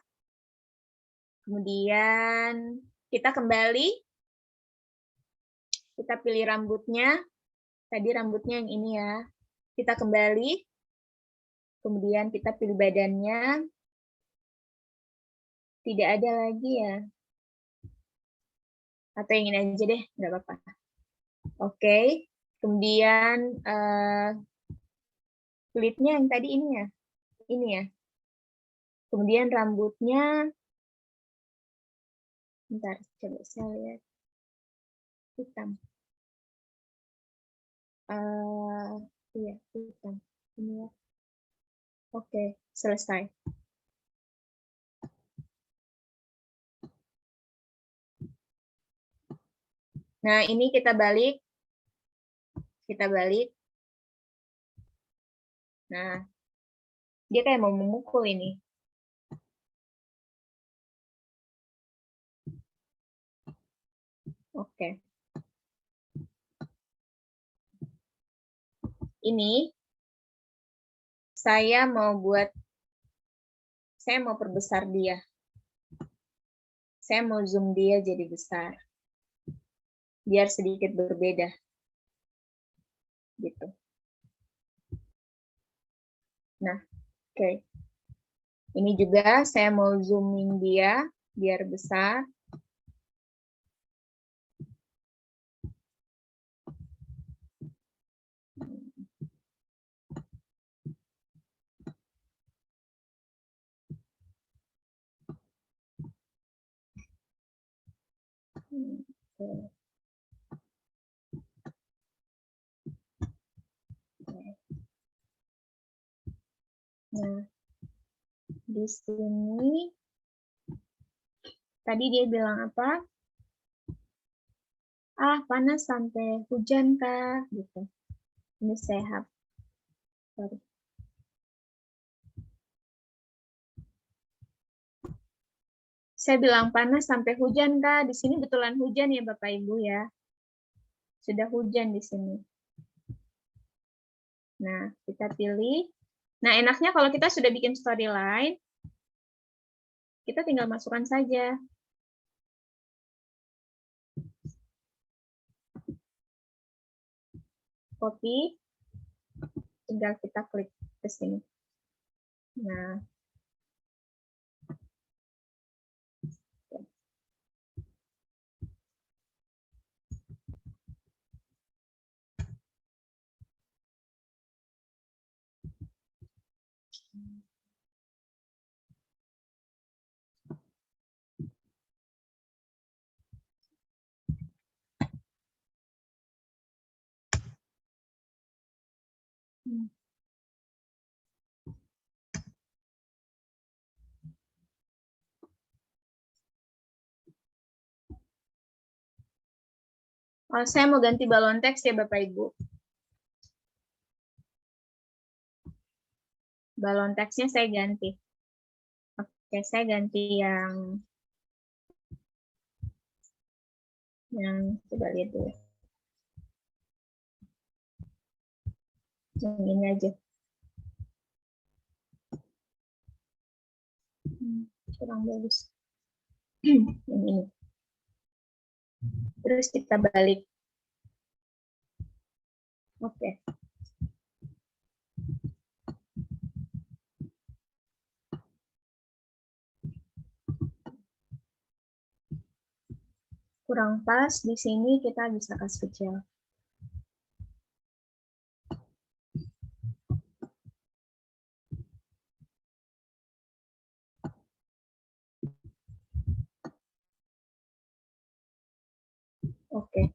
Kemudian kita kembali. Kita pilih rambutnya. Tadi rambutnya yang ini ya. Kita kembali. Kemudian kita pilih badannya. Tidak ada lagi ya. Atau yang ini aja deh, nggak apa-apa. Oke. Kemudian kulitnya yang tadi ini ya. Ini ya. Kemudian rambutnya. Bentar, coba saya lihat. Hitam. Iya, hitam. Ini ya. Oke, selesai. Nah, ini kita balik. Kita balik. Nah, dia kayak mau memukul ini. Oke. Ini saya mau perbesar dia. Saya mau zoom dia jadi besar. Biar sedikit berbeda. Gitu. Nah, oke. Ini juga saya mau zooming dia biar besar. Nah, di sini Tadi dia bilang apa? Ah, panas sampai hujan kah? Gitu. Ini sehat. Sorry. Saya bilang panas sampai hujan kah? Di sini betulan hujan ya Bapak Ibu ya. Sudah hujan di sini. Nah, kita pilih. Nah, enaknya kalau kita sudah bikin storyline, kita tinggal masukkan saja. Copy, tinggal kita klik ke sini. Nah, oh, saya mau ganti balon teks ya Bapak Ibu. Balon teksnya saya ganti. Oke, saya ganti yang coba lihat dulu. Yang ini aja. Kurang bagus. Yang ini. Terus kita balik. Oke. Kurang pas, di sini kita bisa kasih kecil. Oke.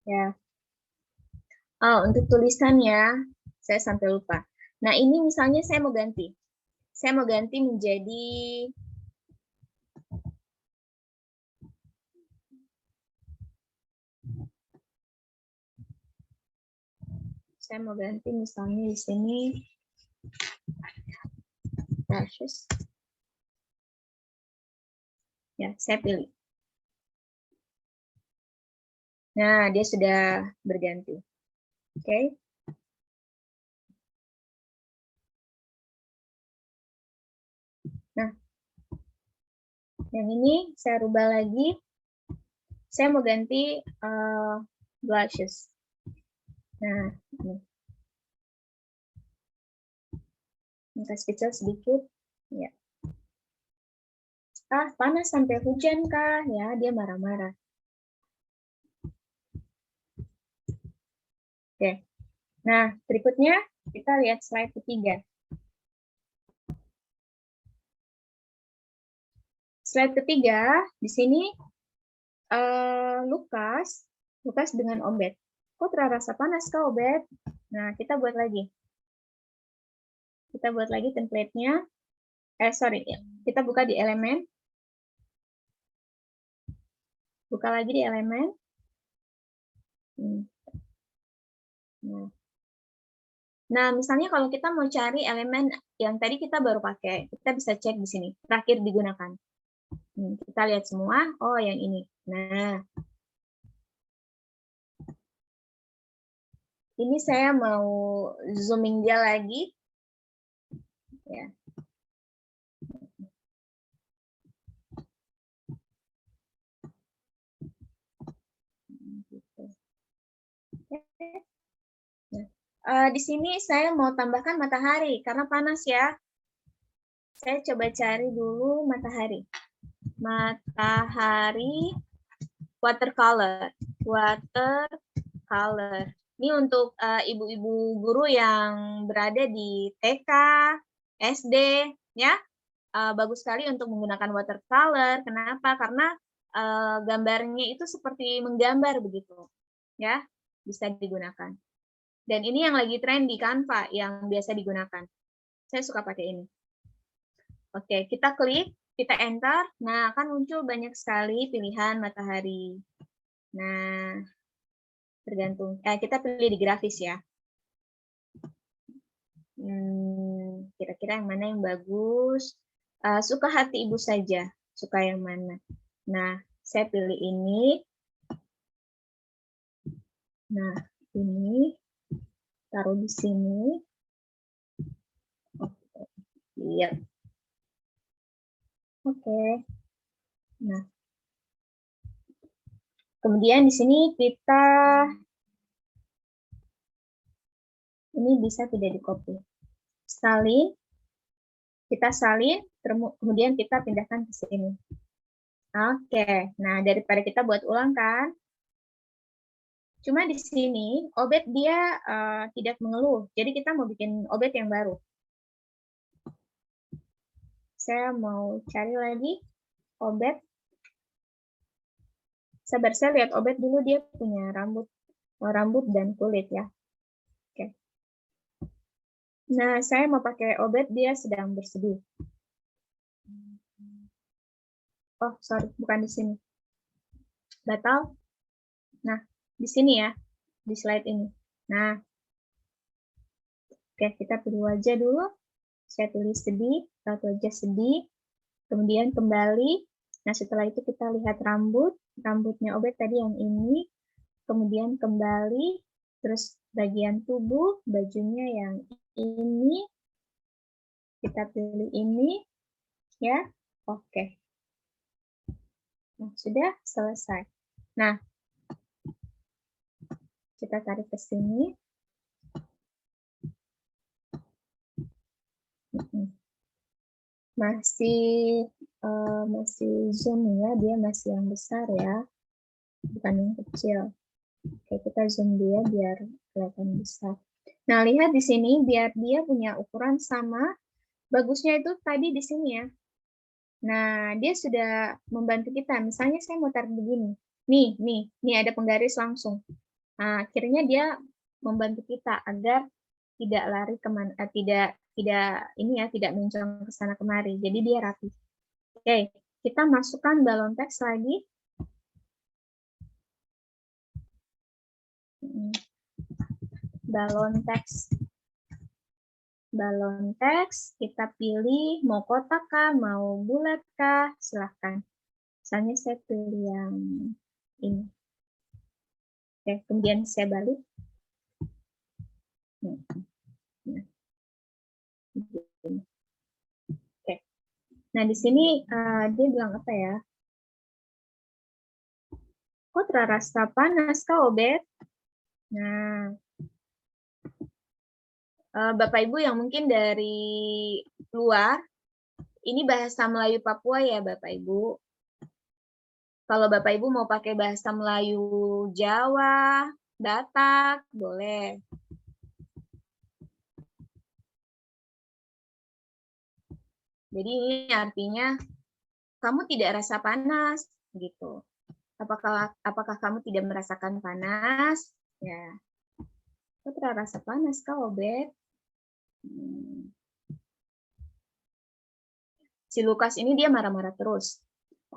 Ya. Oh, untuk tulisan ya, saya sampai lupa. Nah, ini misalnya saya mau ganti. Saya mau ganti menjadi misalnya di sini brushes. Ya, saya pilih. Nah, dia sudah berganti. Oke. Nah, yang ini saya rubah lagi. Saya mau ganti blushes. Nah, ini. Kasih kecil sedikit. Ya. Ah, panas sampai hujan kah? Ya, dia marah-marah. Oke. Nah, berikutnya kita lihat slide ketiga. Slide ketiga, di sini Lukas dengan Obed. Kok terasa panas kah, Obed? Nah, kita buat lagi. Kita buat lagi template-nya. Kita buka di elemen. Buka lagi di elemen. Nah, misalnya kalau kita mau cari elemen yang tadi kita baru pakai, kita bisa cek di sini, terakhir digunakan. Kita lihat semua, oh yang ini. Nah, ini saya mau zooming dia lagi. Ya. Di sini saya mau tambahkan matahari karena panas ya. Saya coba cari dulu matahari. Matahari watercolor. Watercolor. Ini untuk ibu-ibu guru yang berada di TK, SD, ya. Bagus sekali untuk menggunakan watercolor. Kenapa? Karena gambarnya itu seperti menggambar begitu, ya, bisa digunakan. Dan ini yang lagi tren di Canva yang biasa digunakan. Saya suka pakai ini. Oke, kita klik kita enter, nah akan muncul banyak sekali pilihan matahari. Nah, tergantung, kita pilih di grafis ya. Kira-kira yang mana yang bagus? Suka hati ibu saja, suka yang mana? Nah, saya pilih ini. Nah, ini taruh di sini. Iya. Oke. Nah, kemudian di sini kita ini bisa tidak di-copy. Salin, kita salin, kemudian kita pindahkan ke sini. Oke, nah daripada kita buat ulang kan, cuma di sini Obed dia tidak mengeluh, jadi kita mau bikin Obed yang baru. Saya mau cari lagi Obed. Sabar, saya lihat Obed dulu, dia punya rambut dan kulit ya. Oke. Nah, saya mau pakai Obed, dia sedang bersedih. Oh, sorry, bukan di sini. Batal. Nah, di sini ya, di slide ini. Nah, oke, kita pilih wajah dulu. Saya pilih sedih, atau wajah sedih. Kemudian kembali. Nah, setelah itu kita lihat rambut. Rambutnya Obed tadi yang ini. Kemudian kembali. Terus bagian tubuh, bajunya yang ini. Kita pilih ini. Ya, oke. Nah, sudah selesai. Nah, kita tarik ke sini. Masih zoom ya, dia masih yang besar ya, bukan yang kecil. Oke, kita zoom dia biar kelihatan besar. Nah, lihat di sini biar dia punya ukuran sama. Bagusnya itu tadi di sini ya. Nah, dia sudah membantu kita. Misalnya saya mau tarik begini. Nih ada penggaris langsung. Nah, akhirnya dia membantu kita agar tidak lari kemana, tidak mencong ke sana kemari. Jadi dia rapi. Oke, kita masukkan balon teks lagi. Balon teks, kita pilih mau kotak kah, mau bulat kah, silahkan. Misalnya saya pilih yang ini. Oke, kemudian saya balik. Oke. Nah, di sini dia bilang apa ya? Kok terasa panas kah, Obed? Nah, Bapak Ibu yang mungkin dari luar, ini bahasa Melayu Papua ya Bapak Ibu. Kalau Bapak Ibu mau pakai bahasa Melayu Jawa, Batak, boleh. Jadi ini artinya kamu tidak rasa panas gitu. Apakah kamu tidak merasakan panas? Ya. Kok terasa panas kah, Obed? Si Lukas ini dia marah-marah terus.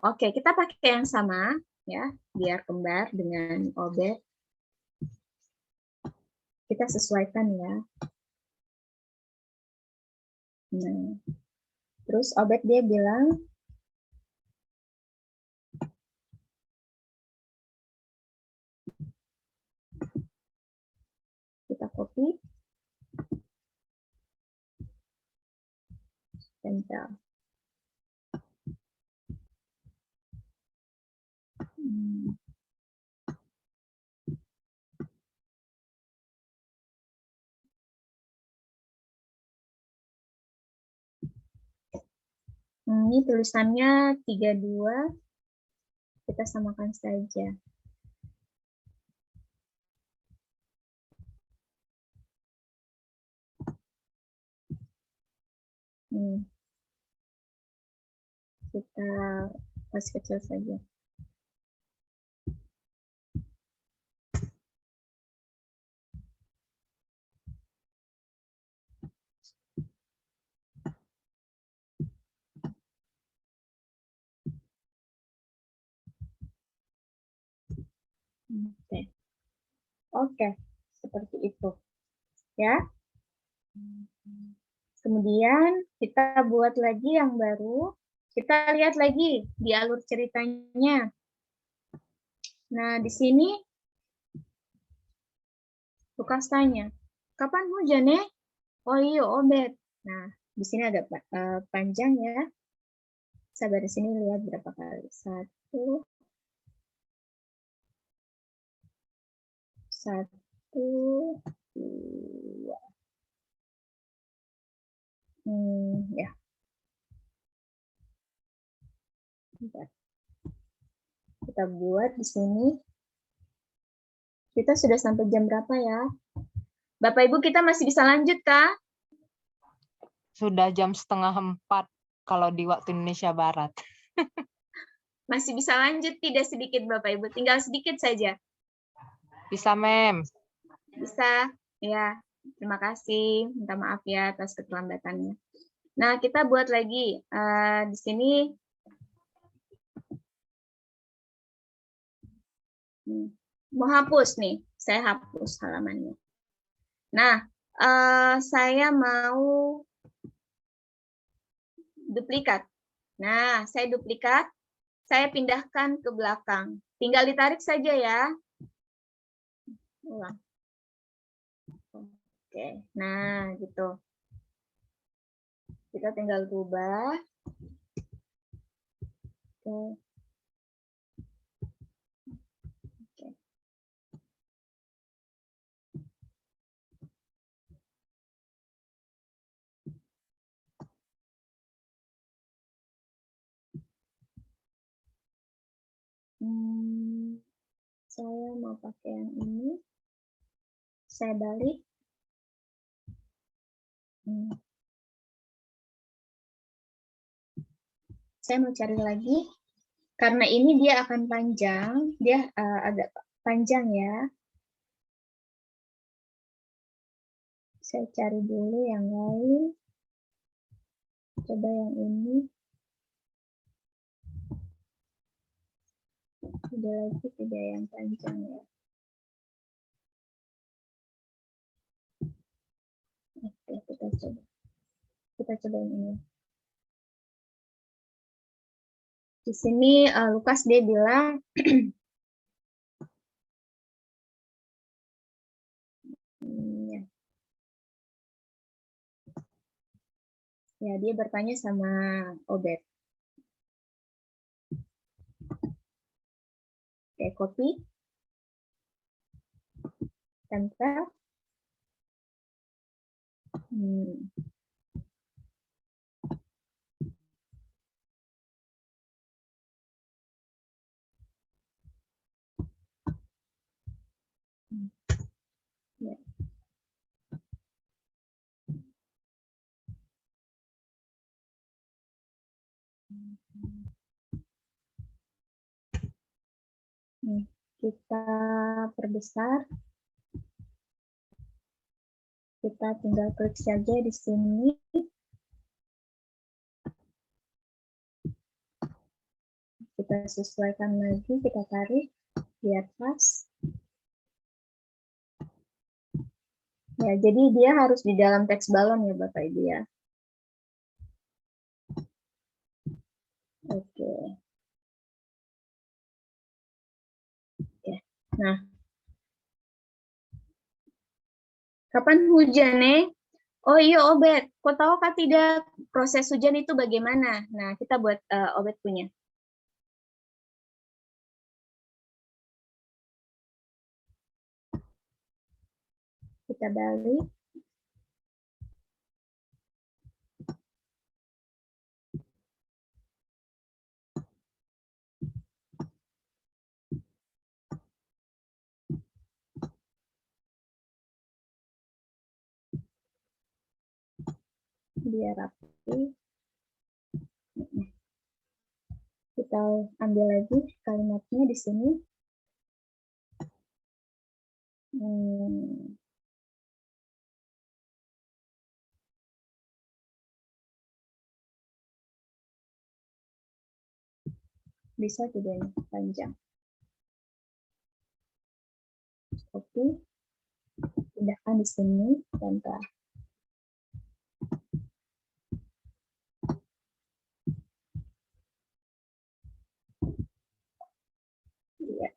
Oke, kita pakai yang sama ya, biar kembar dengan Obed. Kita sesuaikan ya. Nah, terus Obed dia bilang, kita copy, tempel. Ini tulisannya 32, kita samakan saja. Kita kasih kecil saja. Oke, seperti itu. Ya. Kemudian kita buat lagi yang baru. Kita lihat lagi di alur ceritanya. Nah, di sini Lukas tanya, kapan hujan ya? Oh iya, Obed. Nah, di sini agak panjang ya. Sabar, di sini lihat berapa kali. Satu, dua. Ya. Bentar. Kita buat di sini. Kita sudah sampai jam berapa ya? Bapak Ibu, kita masih bisa lanjut kah? Sudah jam 3:30 kalau di waktu Indonesia Barat. Masih bisa lanjut, tidak sedikit Bapak Ibu, tinggal sedikit saja. Bisa, Mem. Bisa, ya. Terima kasih, minta maaf ya atas keterlambatannya. Nah, kita buat lagi. Di sini mau hapus nih, saya hapus halamannya. Nah, saya mau duplikat. Nah, saya duplikat, saya pindahkan ke belakang. Tinggal ditarik saja ya. Ulang. Oke, nah gitu. Kita tinggal rubah. Oke. Saya mau pakai yang ini. Saya balik. Saya mau cari lagi. Karena ini dia akan panjang. Dia agak panjang ya. Saya cari dulu yang lain. Coba yang ini. Ada lagi tidak yang panjang ya. Oke, kita coba. Kita coba yang ini. Di sini Lukas dia bilang ya dia bertanya sama Obed. Oke, copy. Tempel. Ya. Kita perbesar. Kita tinggal klik saja di sini. Kita sesuaikan lagi, kita tarik di atas. Ya, jadi dia harus di dalam teks balon ya Bapak Ibu ya. Oke. Nah, kapan hujan nih? Oh iya Obed, kok tahu kah tidak proses hujan itu bagaimana? Nah, kita buat Obed punya. Kita balik. Biar rapi. Kita ambil lagi kalimatnya di sini. Bisa tidak ini panjang. Oke. di sini. Bentar. Ya.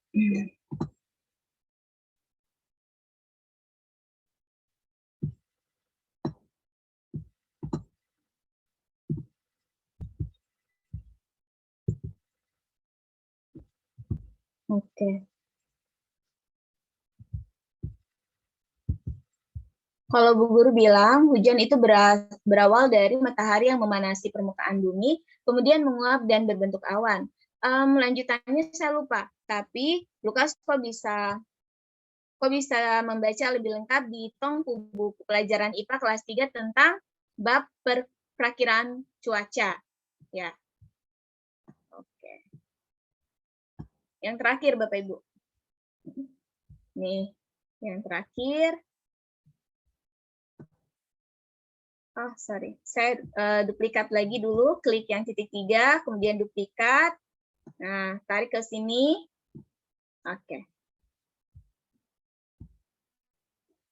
Oke. Kalau Bu Guru bilang, hujan itu berawal dari matahari yang memanasi permukaan bumi, kemudian menguap dan berbentuk awan. Lanjutannya saya lupa, tapi Lukas kok bisa membaca lebih lengkap di buku pelajaran IPA kelas 3 tentang bab perakiraan cuaca. Ya. Oke. Yang terakhir, Bapak Ibu. Nih, yang terakhir. Oh, sorry. Saya duplikat lagi dulu, klik yang titik 3, kemudian duplikat. Nah, tarik ke sini. Oke.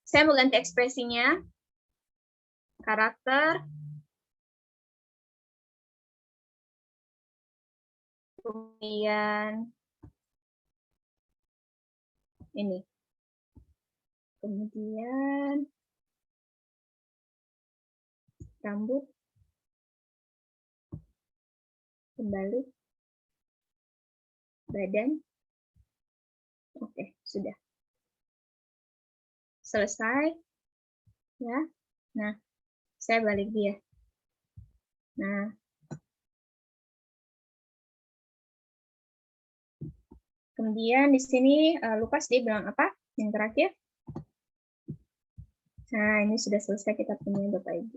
Saya mau ganti ekspresinya. Karakter. Kemudian ini. Kemudian rambut. Kembali. Badan. Oke, sudah. Selesai. Ya. Nah, saya balik dia. Nah. Kemudian di sini Lukas dia bilang apa? Yang terakhir. Nah, ini sudah selesai kita punya Bapak Ibu.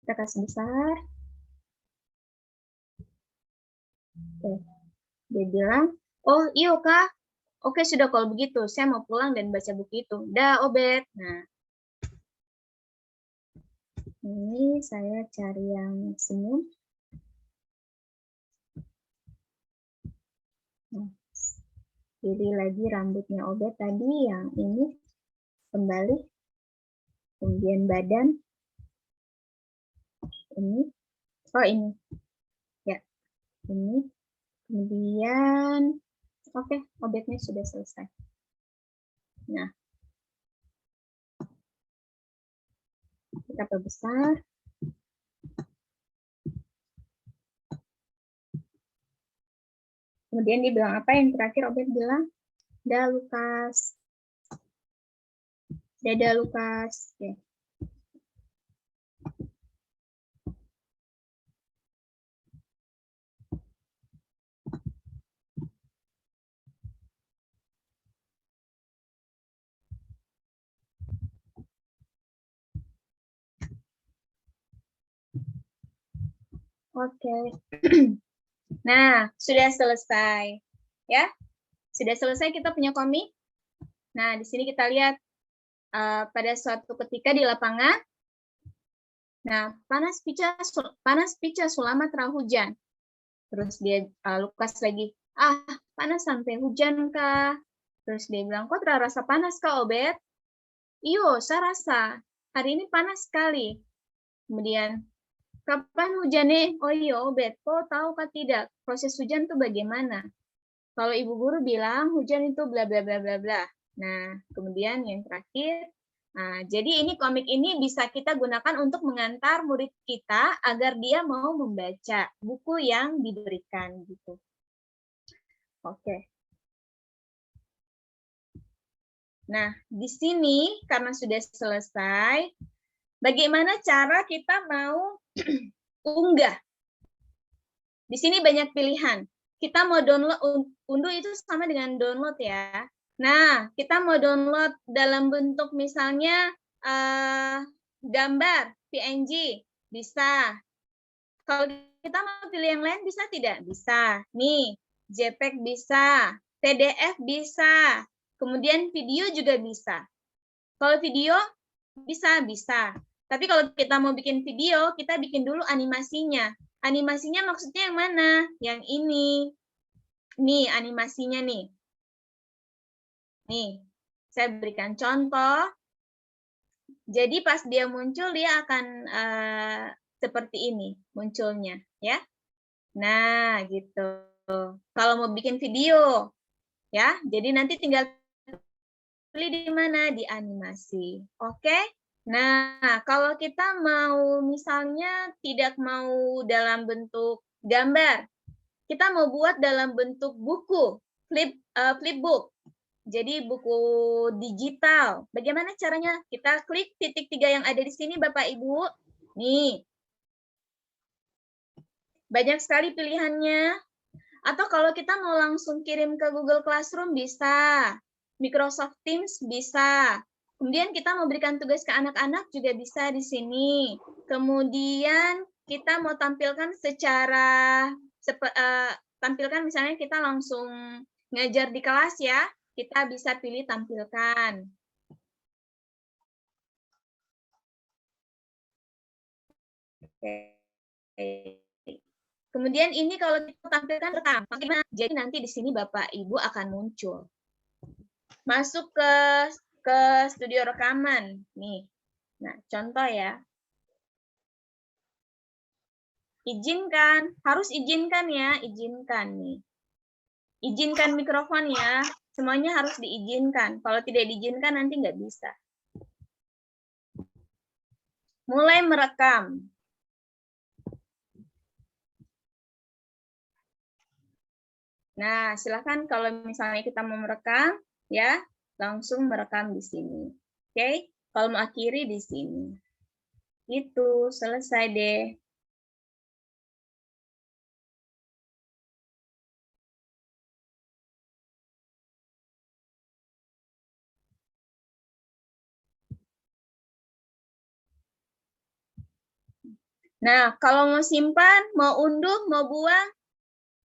Kita kasih besar. Oke. Dia bilang, oh iya Kak, oke sudah kalau begitu, saya mau pulang dan baca buku itu. Dah, Obed. Nah, ini saya cari yang senyum. Nah, pilih lagi rambutnya Obed tadi, yang ini. Kembali. Kemudian badan. Ini. Oh, ini. Ya, ini. Kemudian, oke, Obednya sudah selesai. Nah, kita perbesar. Kemudian dia bilang apa yang terakhir? Obed bilang, dah Lukas. Dadah Lukas. Oke. Oke. Nah, sudah selesai. Ya. Sudah selesai kita punya komik. Nah, di sini kita lihat pada suatu ketika di lapangan. Nah, panas pica selama terang hujan. Terus dia Lukas lagi, panas sampai hujan kah? Terus dia bilang, kok terasa panas kah, Obed? Iyo, saya rasa hari ini panas sekali. Kemudian, kapan hujannya? Oh iya, Obed, kok tahu kah tidak? Proses hujan itu bagaimana? Kalau ibu guru bilang hujan itu bla bla bla bla bla. Nah, kemudian yang terakhir, jadi ini komik ini bisa kita gunakan untuk mengantar murid kita agar dia mau membaca buku yang diberikan gitu. Oke. Nah, di sini karena sudah selesai, bagaimana cara kita mau unggah? Di sini banyak pilihan. kita mau download, unduh itu sama dengan download ya. Nah, kita mau download dalam bentuk misalnya gambar PNG, bisa. Kalau kita mau pilih yang lain bisa tidak? Bisa. Nih, JPEG bisa, PDF bisa, kemudian video juga bisa. Kalau video bisa. Tapi kalau kita mau bikin video, kita bikin dulu animasinya. Animasinya maksudnya yang mana? Yang ini. Nih, animasinya nih. Nih, saya berikan contoh. Jadi pas dia muncul, dia akan seperti ini munculnya, ya. Nah, gitu. Kalau mau bikin video, ya, jadi nanti tinggal pilih di mana, di animasi. Oke? Nah, kalau kita mau misalnya tidak mau dalam bentuk gambar, kita mau buat dalam bentuk buku, flipbook. Jadi buku digital. Bagaimana caranya? Kita klik titik 3 yang ada di sini, Bapak Ibu. Nih. Banyak sekali pilihannya. Atau kalau kita mau langsung kirim ke Google Classroom bisa. Microsoft Teams bisa. Kemudian kita mau berikan tugas ke anak-anak juga bisa di sini. Kemudian kita mau tampilkan secara tampilkan misalnya kita langsung ngajar di kelas ya. Kita bisa pilih tampilkan. Oke. Kemudian ini kalau kita tampilkan rekam, jadi nanti di sini Bapak Ibu akan muncul. Masuk ke studio rekaman nih. Nah, contoh ya. Izinkan, harus izinkan ya, izinkan nih. Izinkan mikrofon ya. Semuanya harus diizinkan. Kalau tidak diizinkan nanti nggak bisa. Mulai merekam. Nah, silakan kalau misalnya kita mau merekam, ya langsung merekam di sini. Oke? Kalau mau akhiri di sini. Itu selesai deh. Nah, kalau mau simpan, mau unduh, mau buang,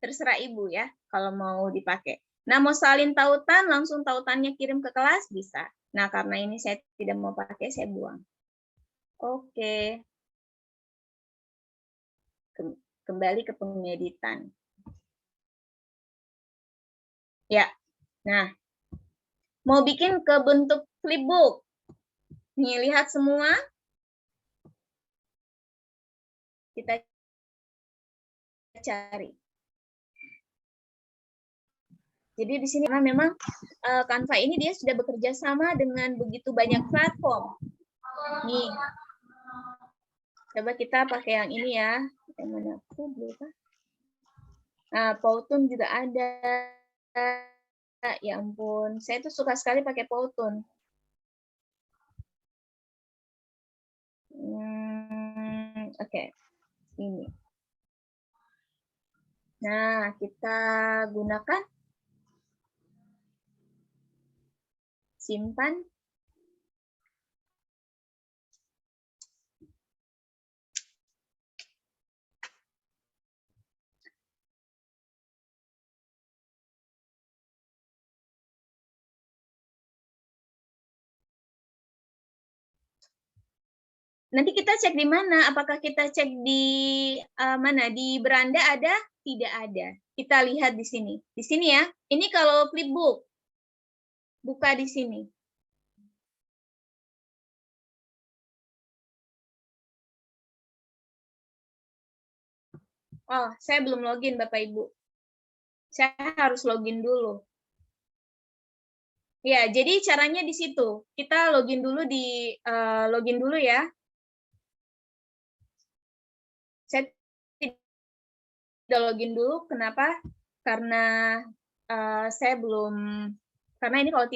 terserah Ibu ya, kalau mau dipakai. Nah, mau salin tautan, langsung tautannya kirim ke kelas, bisa. Nah, karena ini saya tidak mau pakai, saya buang. Oke. Kembali ke pengeditan. Ya, nah. Mau bikin ke bentuk flipbook. Nih, lihat semua. Kita cari. Jadi di sini karena memang Canva ini dia sudah bekerja sama dengan begitu banyak platform. Nih. Coba kita pakai yang ini ya. Yang mana? Nah, Powtoon juga ada. Ya ampun, saya tuh suka sekali pakai Powtoon. Oke. Ini. Nah, kita gunakan. Simpan. Nanti kita cek di mana? Apakah kita cek di mana? Di beranda ada? Tidak ada. Kita lihat di sini. Di sini ya. Ini kalau flipbook. Buka di sini. Oh, saya belum login Bapak Ibu. Saya harus login dulu. Ya, jadi caranya di situ. Kita login dulu di login dulu ya. Saya tidak login dulu. Kenapa? Karena saya belum. Karena ini kalau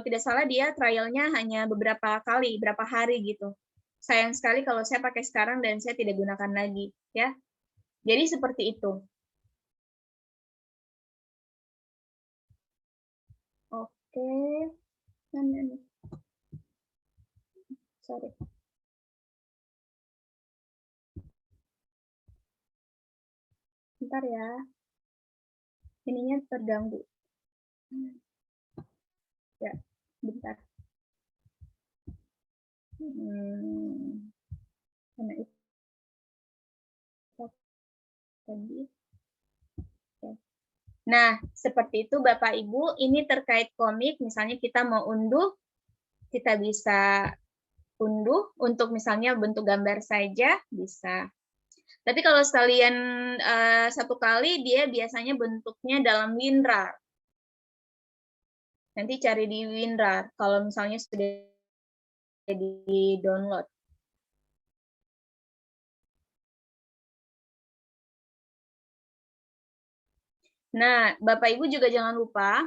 tidak salah dia trialnya hanya beberapa kali, berapa hari gitu. Sayang sekali kalau saya pakai sekarang dan saya tidak gunakan lagi, ya. Jadi seperti itu. Oke. Mana nih? Sorry. Bentar ya. Ininya terganggu. Ya, bentar. Mana itu tadi? Oke. Nah, seperti itu Bapak Ibu, ini terkait komik, misalnya kita mau unduh, kita bisa unduh untuk misalnya bentuk gambar saja, bisa. Tapi kalau sekalian satu kali, dia biasanya bentuknya dalam WinRAR. Nanti cari di WinRAR, kalau misalnya sudah di-download. Nah, Bapak Ibu juga jangan lupa,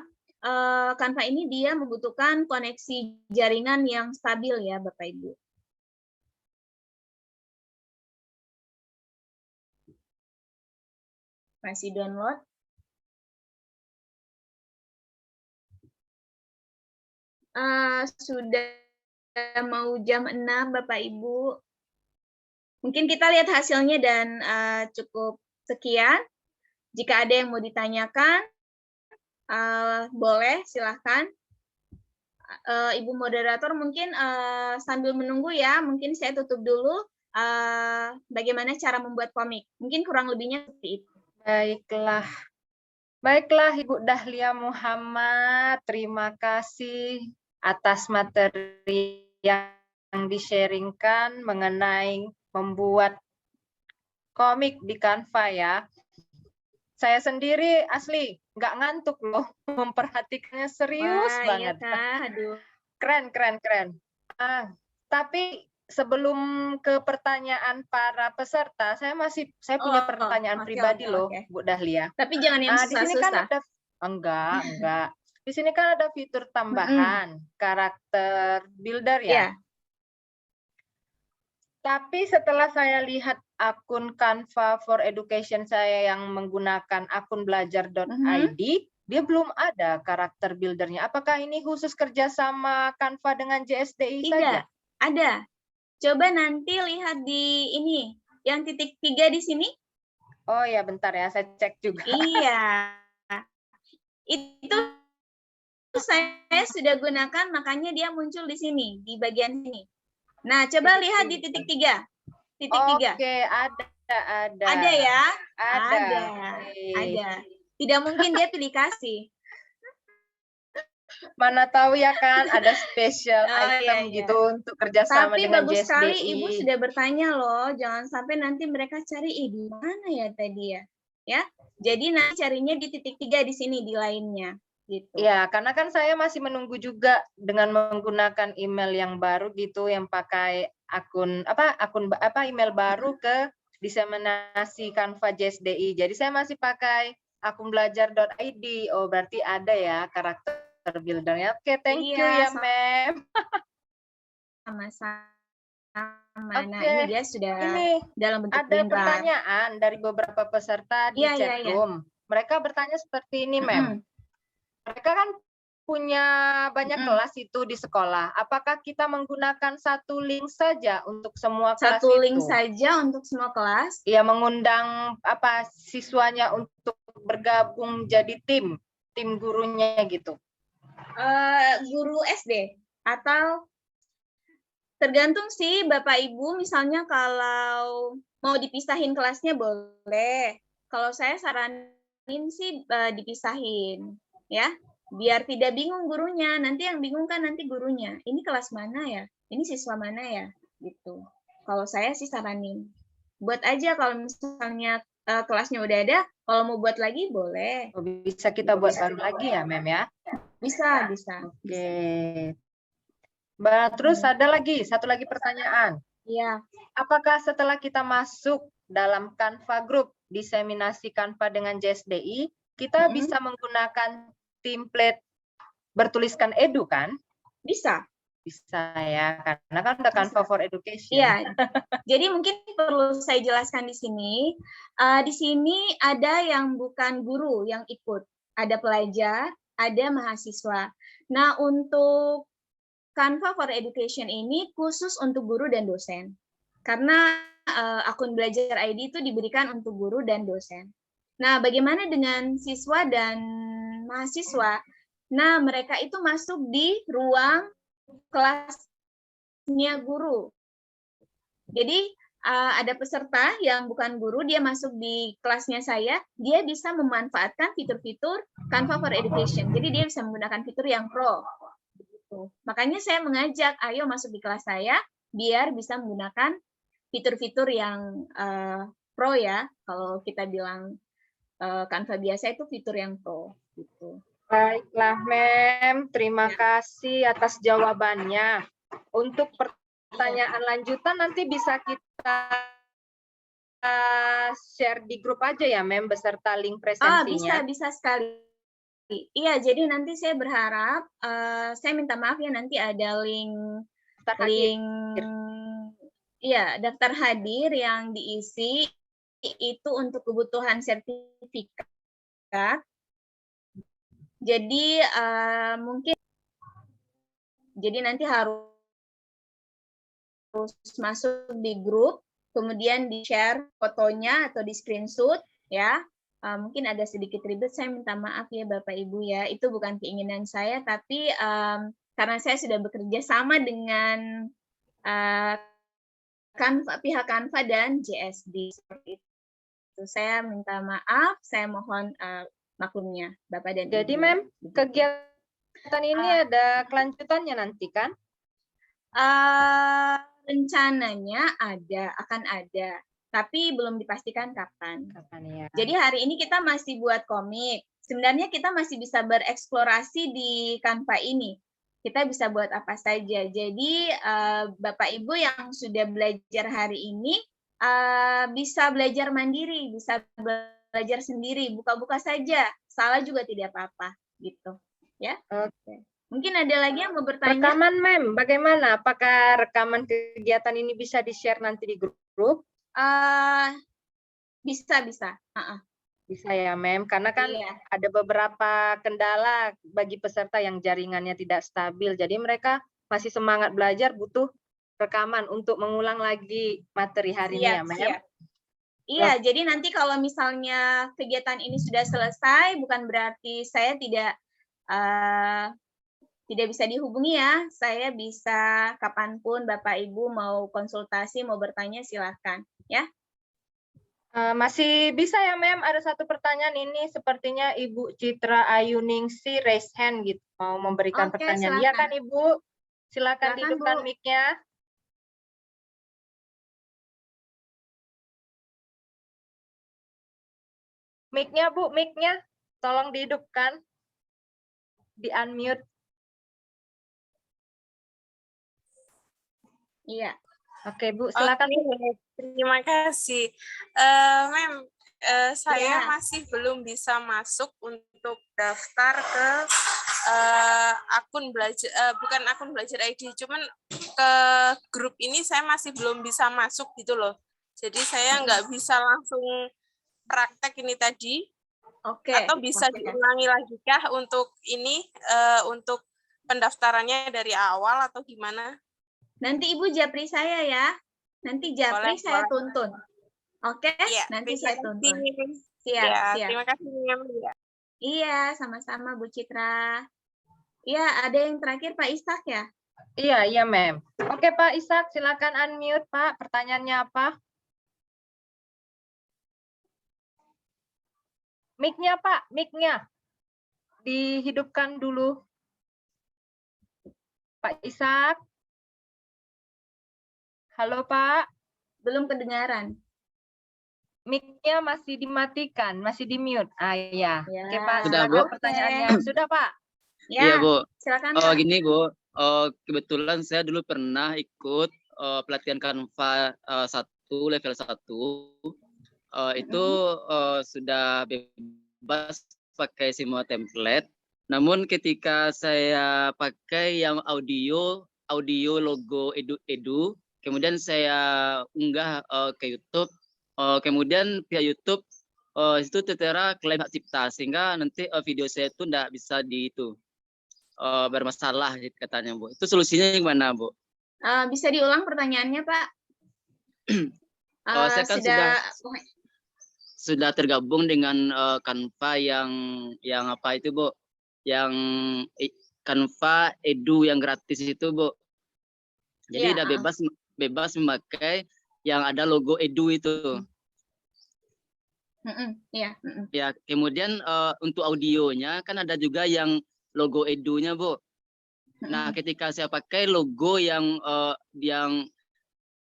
Canva ini dia membutuhkan koneksi jaringan yang stabil ya, Bapak Ibu. Masih download. Sudah mau jam 6, Bapak Ibu. Mungkin kita lihat hasilnya dan cukup sekian. Jika ada yang mau ditanyakan, boleh, silahkan. Ibu moderator mungkin sambil menunggu ya, mungkin saya tutup dulu bagaimana cara membuat komik. Mungkin kurang lebihnya seperti itu. Baiklah. Baiklah Ibu Dahlia Muhammad, terima kasih atas materi yang di-sharingkan mengenai membuat komik di Canva ya. Saya sendiri asli nggak ngantuk loh, memperhatikannya serius banget. Iya Kak, aduh. Keren. Tapi sebelum ke pertanyaan para peserta, saya punya pertanyaan pribadi loh, Bu Dahlia. Tapi jangan yang di sini kan ada enggak. Di sini kan ada fitur tambahan karakter builder ya. Yeah. Tapi setelah saya lihat akun Canva for Education saya yang menggunakan akun belajar.id, dia belum ada karakter buildernya. Apakah ini khusus kerjasama Canva dengan JSDI saja? Ada. Coba nanti lihat di ini, yang titik 3 di sini. Oh ya, bentar ya, saya cek juga. Iya. Itu saya sudah gunakan, makanya dia muncul di sini, di bagian sini. Nah, coba lihat di titik 3. Titik 3. Oke, ada. Ada ya? Ada. Ada. Tidak mungkin dia pilih kasih. Mana tahu ya kan, ada special item gitu untuk kerjasama dengan JSDI. Tapi bagus sekali Ibu sudah bertanya loh, jangan sampai nanti mereka cari, di mana ya tadi ya? Ya, jadi nanti carinya di titik 3 di sini, di lainnya. Gitu. Ya, karena kan saya masih menunggu juga dengan menggunakan email yang baru gitu, yang pakai akun email baru ke diseminasi Canva JSDI. Jadi saya masih pakai akun belajar.id. Oh, berarti ada ya karakter buildernya. Oke, thank you ya, Mem. Sama-sama. Nah, ini dia sudah dalam bentuk ada pertanyaan dari beberapa peserta di chat room. Mereka bertanya seperti ini, Mem. Mereka kan punya banyak kelas itu di sekolah. Apakah kita menggunakan satu link saja untuk semua kelas itu? Satu link saja untuk semua kelas? Iya, mengundang siswanya untuk bergabung jadi tim gurunya gitu. Guru SD atau tergantung sih Bapak Ibu, misalnya kalau mau dipisahin kelasnya boleh. Kalau saya saranin sih dipisahin. Ya, biar tidak bingung gurunya. Nanti yang bingung kan nanti gurunya. Ini kelas mana ya? Ini siswa mana ya? Gitu. Kalau saya sih saranin. Buat aja kalau misalnya kelasnya udah ada, kalau mau buat lagi boleh. Bisa kita buat baru lagi ya, Mem ya? Bisa. Oke. Terus ada satu lagi pertanyaan. Iya. Apakah setelah kita masuk dalam Canva Group, diseminasi Canva dengan JSDI, kita bisa menggunakan template bertuliskan edu kan? Bisa ya, karena kan ada Canva for Education. Iya. Jadi mungkin perlu saya jelaskan di sini. Di sini ada yang bukan guru yang ikut, ada pelajar, ada mahasiswa. Nah, untuk Canva for Education ini khusus untuk guru dan dosen. Karena akun Belajar ID itu diberikan untuk guru dan dosen. Nah, bagaimana dengan siswa dan mahasiswa? Nah, mereka itu masuk di ruang kelasnya guru. Jadi, ada peserta yang bukan guru, dia masuk di kelasnya saya, dia bisa memanfaatkan fitur-fitur Canva for Education. Jadi dia bisa menggunakan fitur yang pro. Makanya saya mengajak, ayo masuk di kelas saya, biar bisa menggunakan fitur-fitur yang pro ya. Kalau kita bilang Canva biasa itu fitur yang pro. Gitu. Baiklah, Mem. Terima kasih atas jawabannya. Untuk pertanyaan lanjutan nanti bisa kita share di grup aja ya, Mem, beserta link presensinya. Bisa sekali. Iya, jadi nanti saya berharap, saya minta maaf ya, nanti ada daftar hadir yang diisi itu untuk kebutuhan sertifikat. Jadi mungkin nanti harus masuk di grup, kemudian di-share fotonya atau di-screenshot ya. Mungkin agak sedikit ribet, saya minta maaf ya Bapak Ibu ya. Itu bukan keinginan saya, tapi karena saya sudah bekerja sama dengan pihak Canva dan JSD seperti itu. Saya minta maaf, saya mohon maklumnya Bapak dan Ibu. Jadi Mem, kegiatan ini ada kelanjutannya nanti kan? Rencananya akan ada, tapi belum dipastikan kapan. Ya. Jadi hari ini kita masih buat komik. Sebenarnya kita masih bisa bereksplorasi di Canva ini. Kita bisa buat apa saja. Jadi Bapak Ibu yang sudah belajar hari ini bisa belajar mandiri, bisa belajar sendiri, buka-buka saja. Salah juga tidak apa-apa, gitu. Ya. Oke. Mungkin ada lagi yang mau bertanya? Rekaman, Mem, bagaimana? Apakah rekaman kegiatan ini bisa di-share nanti di grup? Bisa. Bisa ya, Mem, karena kan ada beberapa kendala bagi peserta yang jaringannya tidak stabil. Jadi mereka masih semangat belajar, butuh rekaman untuk mengulang lagi materi hari ini ya, Mem. Iya, jadi nanti kalau misalnya kegiatan ini sudah selesai, bukan berarti saya tidak bisa dihubungi ya. Saya bisa kapanpun Bapak Ibu mau konsultasi, mau bertanya, silakan ya. Masih bisa ya, Mem. Ada satu pertanyaan ini, sepertinya Ibu Citra Ayuningsi raise hand gitu, mau memberikan pertanyaan. Iya kan, Ibu? Silakan dihidupkan mic-nya. Mic-nya, Bu, mic-nya. Tolong dihidupkan. Di-unmute. Iya. Oke, Bu, silakan. Terima kasih. Mem, saya masih belum bisa masuk untuk daftar ke akun belajar, bukan akun Belajar ID, cuman ke grup ini saya masih belum bisa masuk gitu loh. Jadi saya nggak bisa langsung praktek ini tadi. Oke. Atau bisa diulangi lagi kah untuk ini, untuk pendaftarannya dari awal atau gimana? Nanti Ibu japri saya ya. Nanti japri saya tuntun. Oke? Ya, nanti saya tuntun. Siap. Terima kasih. Iya, sama-sama Bu Citra. Iya, ada yang terakhir Pak Ishak ya? Iya, Mem. Oke, Pak Ishak, silakan unmute, Pak. Pertanyaannya apa? Mic-nya, Pak, mic-nya. Dihidupkan dulu. Pak Ishak. Halo, Pak. Belum kedengaran. Mic-nya masih dimatikan, masih di-mute. Ya. Oke, Pak, sudah, silakan Bu. Pertanyaannya. Sudah, Pak? Iya, Bu. Silakan, Oh, Pak. gini, Bu. Kebetulan saya dulu pernah ikut pelatihan Canva 1, level 1. Itu sudah bebas pakai semua template. Namun ketika saya pakai yang audio logo edu, kemudian saya unggah ke YouTube. Kemudian pihak YouTube itu tertera klaim hak cipta, sehingga nanti video saya itu tidak bisa bermasalah katanya, Bu. Itu solusinya gimana, Bu? Bisa diulang pertanyaannya, Pak? Saya kan sudah tergabung dengan Canva yang apa itu, Bu? Yang Canva Edu yang gratis itu, Bu. Jadi udah bebas memakai yang ada logo Edu itu. Ya, kemudian untuk audionya kan ada juga yang logo Edu-nya, Bu. Nah, ketika saya pakai logo yang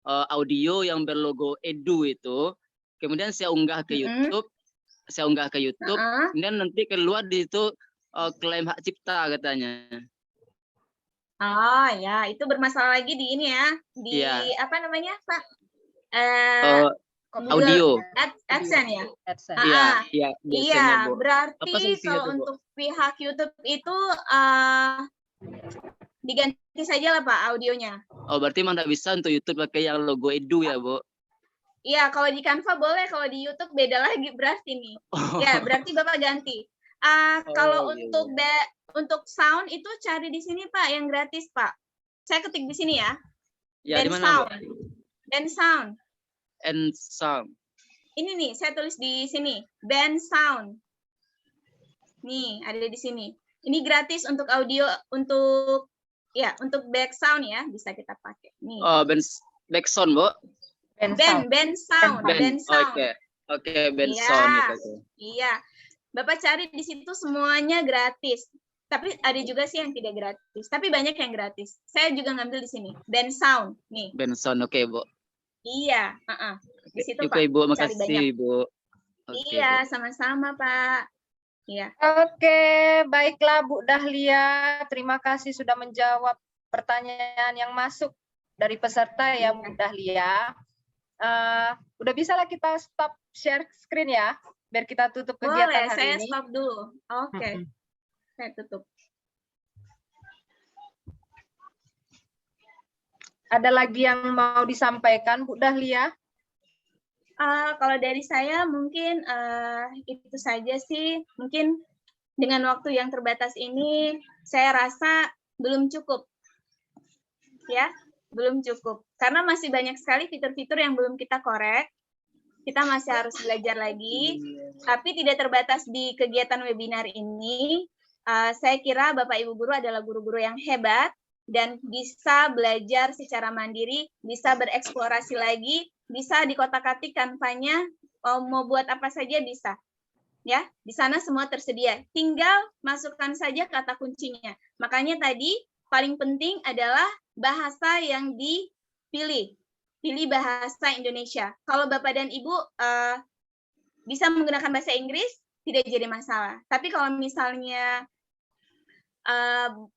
audio yang berlogo Edu itu, kemudian saya unggah ke YouTube, kemudian nanti keluar di itu klaim hak cipta katanya. Oh ya, itu bermasalah lagi di ini ya, di apa namanya, Pak? Audio. AdSense ya? Iya, berarti kalau untuk pihak YouTube itu diganti saja lah, Pak, audionya. Oh, berarti memang tidak bisa untuk YouTube pakai yang logo Edu ya, Bu? Iya, kalau di Canva boleh, kalau di YouTube beda lagi berarti nih. Ya, berarti Bapak ganti. Kalau untuk sound itu cari di sini, Pak, yang gratis, Pak. Saya ketik di sini ya. Ya, di mana, Bu? Band Sound. And Sound. Ini nih, saya tulis di sini, Band Sound. Nih, ada di sini. Ini gratis untuk audio, untuk back sound ya, bisa kita pakai. Nih. Oh, back sound, Bu? Band Sound. Oke, Band Sound. Iya. Bapak cari di situ semuanya gratis. Tapi ada juga sih yang tidak gratis. Tapi banyak yang gratis. Saya juga ngambil di sini. Band Sound. Nih. Band Sound, oke, Bu. Iya. Di situ, Pak. Ibu, makasih, Bu. Iya, sama-sama, Pak. Iya. Oke, baiklah Bu Dahlia. Terima kasih sudah menjawab pertanyaan yang masuk dari peserta ya, Bu Dahlia. Udah bisa lah kita stop share screen ya, biar kita tutup kegiatan hari ini. Saya stop dulu. Oke. Saya tutup. Ada lagi yang mau disampaikan, Bu Dahlia? Kalau dari saya mungkin itu saja sih. Mungkin dengan waktu yang terbatas ini, saya rasa belum cukup. Ya, belum cukup. Karena masih banyak sekali fitur-fitur yang belum kita korek. Kita masih harus belajar lagi. Tapi tidak terbatas di kegiatan webinar ini. Saya kira Bapak Ibu Guru adalah guru-guru yang hebat dan bisa belajar secara mandiri, bisa bereksplorasi lagi, bisa dikotak-katik Canva-nya, mau buat apa saja bisa. Ya, di sana semua tersedia. Tinggal masukkan saja kata kuncinya. Makanya tadi paling penting adalah bahasa yang dipilih. Pilih bahasa Indonesia. Kalau Bapak dan Ibu bisa menggunakan bahasa Inggris, tidak jadi masalah. Tapi kalau misalnya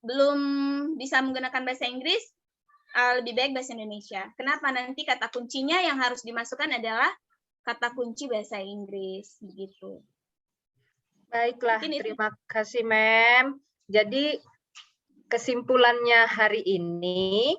belum bisa menggunakan bahasa Inggris, lebih baik bahasa Indonesia. Kenapa? Nanti kata kuncinya yang harus dimasukkan adalah kata kunci bahasa Inggris. Begitu. Baiklah, terima kasih, Mem. Jadi, kesimpulannya hari ini,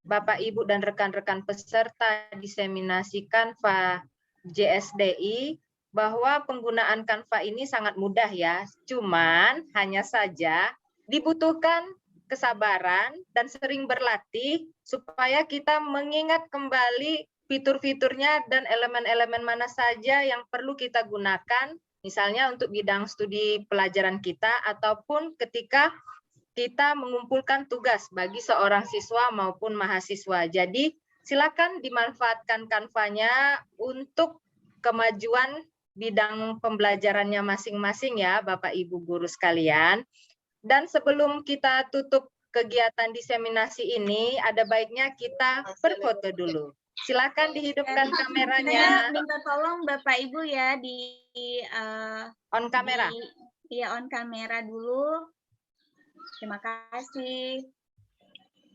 Bapak, Ibu, dan rekan-rekan peserta diseminasi Canva JSDI, bahwa penggunaan Canva ini sangat mudah ya. Cuman, hanya saja dibutuhkan kesabaran dan sering berlatih supaya kita mengingat kembali fitur-fiturnya dan elemen-elemen mana saja yang perlu kita gunakan, misalnya untuk bidang studi pelajaran kita ataupun ketika kita mengumpulkan tugas bagi seorang siswa maupun mahasiswa. Jadi silakan dimanfaatkan Canva-nya untuk kemajuan bidang pembelajarannya masing-masing ya Bapak Ibu guru sekalian. Dan sebelum kita tutup kegiatan diseminasi ini, ada baiknya kita berfoto dulu. Silakan dihidupkan kameranya. Saya minta tolong Bapak Ibu ya on kamera. Iya, on kamera dulu. Terima kasih.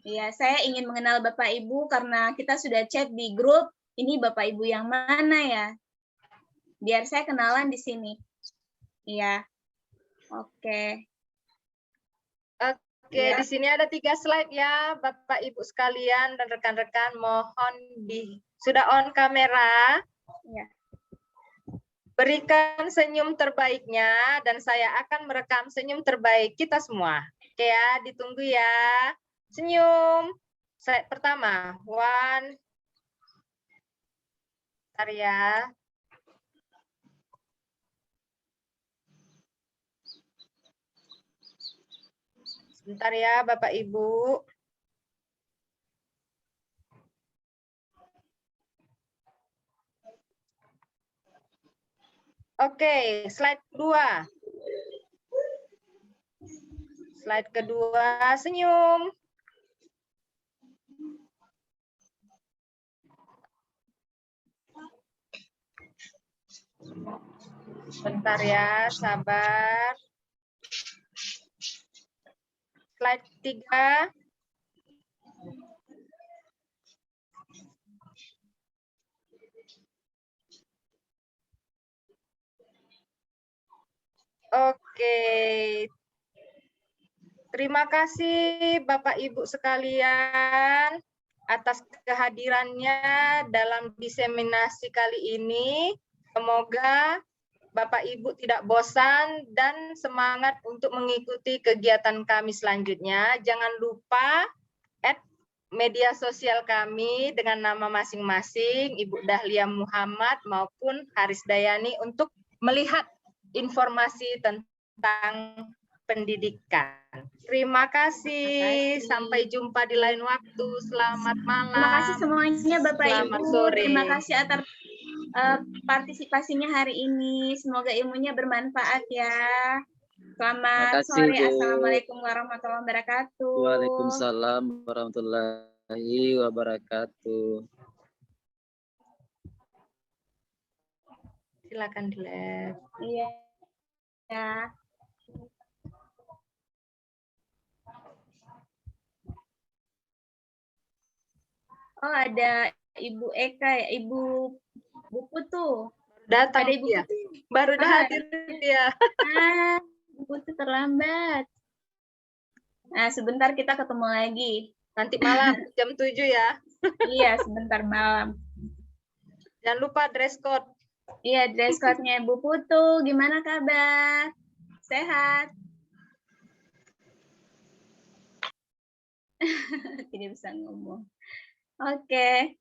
Ya, saya ingin mengenal Bapak Ibu karena kita sudah chat di grup. Ini Bapak Ibu yang mana ya? Biar saya kenalan di sini. Iya. Oke. Oke, di sini ada 3 slide ya, Bapak Ibu sekalian dan rekan-rekan, mohon sudah on kamera. Ya. Berikan senyum terbaiknya dan saya akan merekam senyum terbaik kita semua. Oke ya, ditunggu ya. Senyum. Pertama, one. Bentar ya. Sebentar ya, Bapak Ibu. Oke, slide kedua. Slide kedua, senyum. Bentar ya, sabar. Slide 3. Oke. Terima kasih Bapak Ibu sekalian atas kehadirannya dalam diseminasi kali ini. Semoga Bapak Ibu tidak bosan dan semangat untuk mengikuti kegiatan kami selanjutnya. Jangan lupa add media sosial kami dengan nama masing-masing, Ibu Dahlia Muhammad maupun Haris Dayani untuk melihat informasi tentang pendidikan. Terima kasih. Sampai jumpa di lain waktu. Selamat malam. Terima kasih semuanya Bapak Selamat Ibu. sore. Terima kasih atas partisipasinya hari ini. Semoga ilmunya bermanfaat ya. Selamat Makasih, sore. Bu. Assalamualaikum warahmatullahi wabarakatuh. Waalaikumsalam warahmatullahi wabarakatuh. Silakan di-lab. Iya. Ya. Oh, ada Ibu Eka ya, Ibu Putu. Datang Ada Ibu dia. Putu. Baru Ah. hadir dia. Ibu Putu terlambat. Nah, sebentar kita ketemu lagi. Nanti malam jam 7 ya. Iya, sebentar malam. Jangan lupa dress code. Iya, dress code-nya Ibu Putu. Gimana kabar? Sehat? Tidak bisa ngomong. Oke.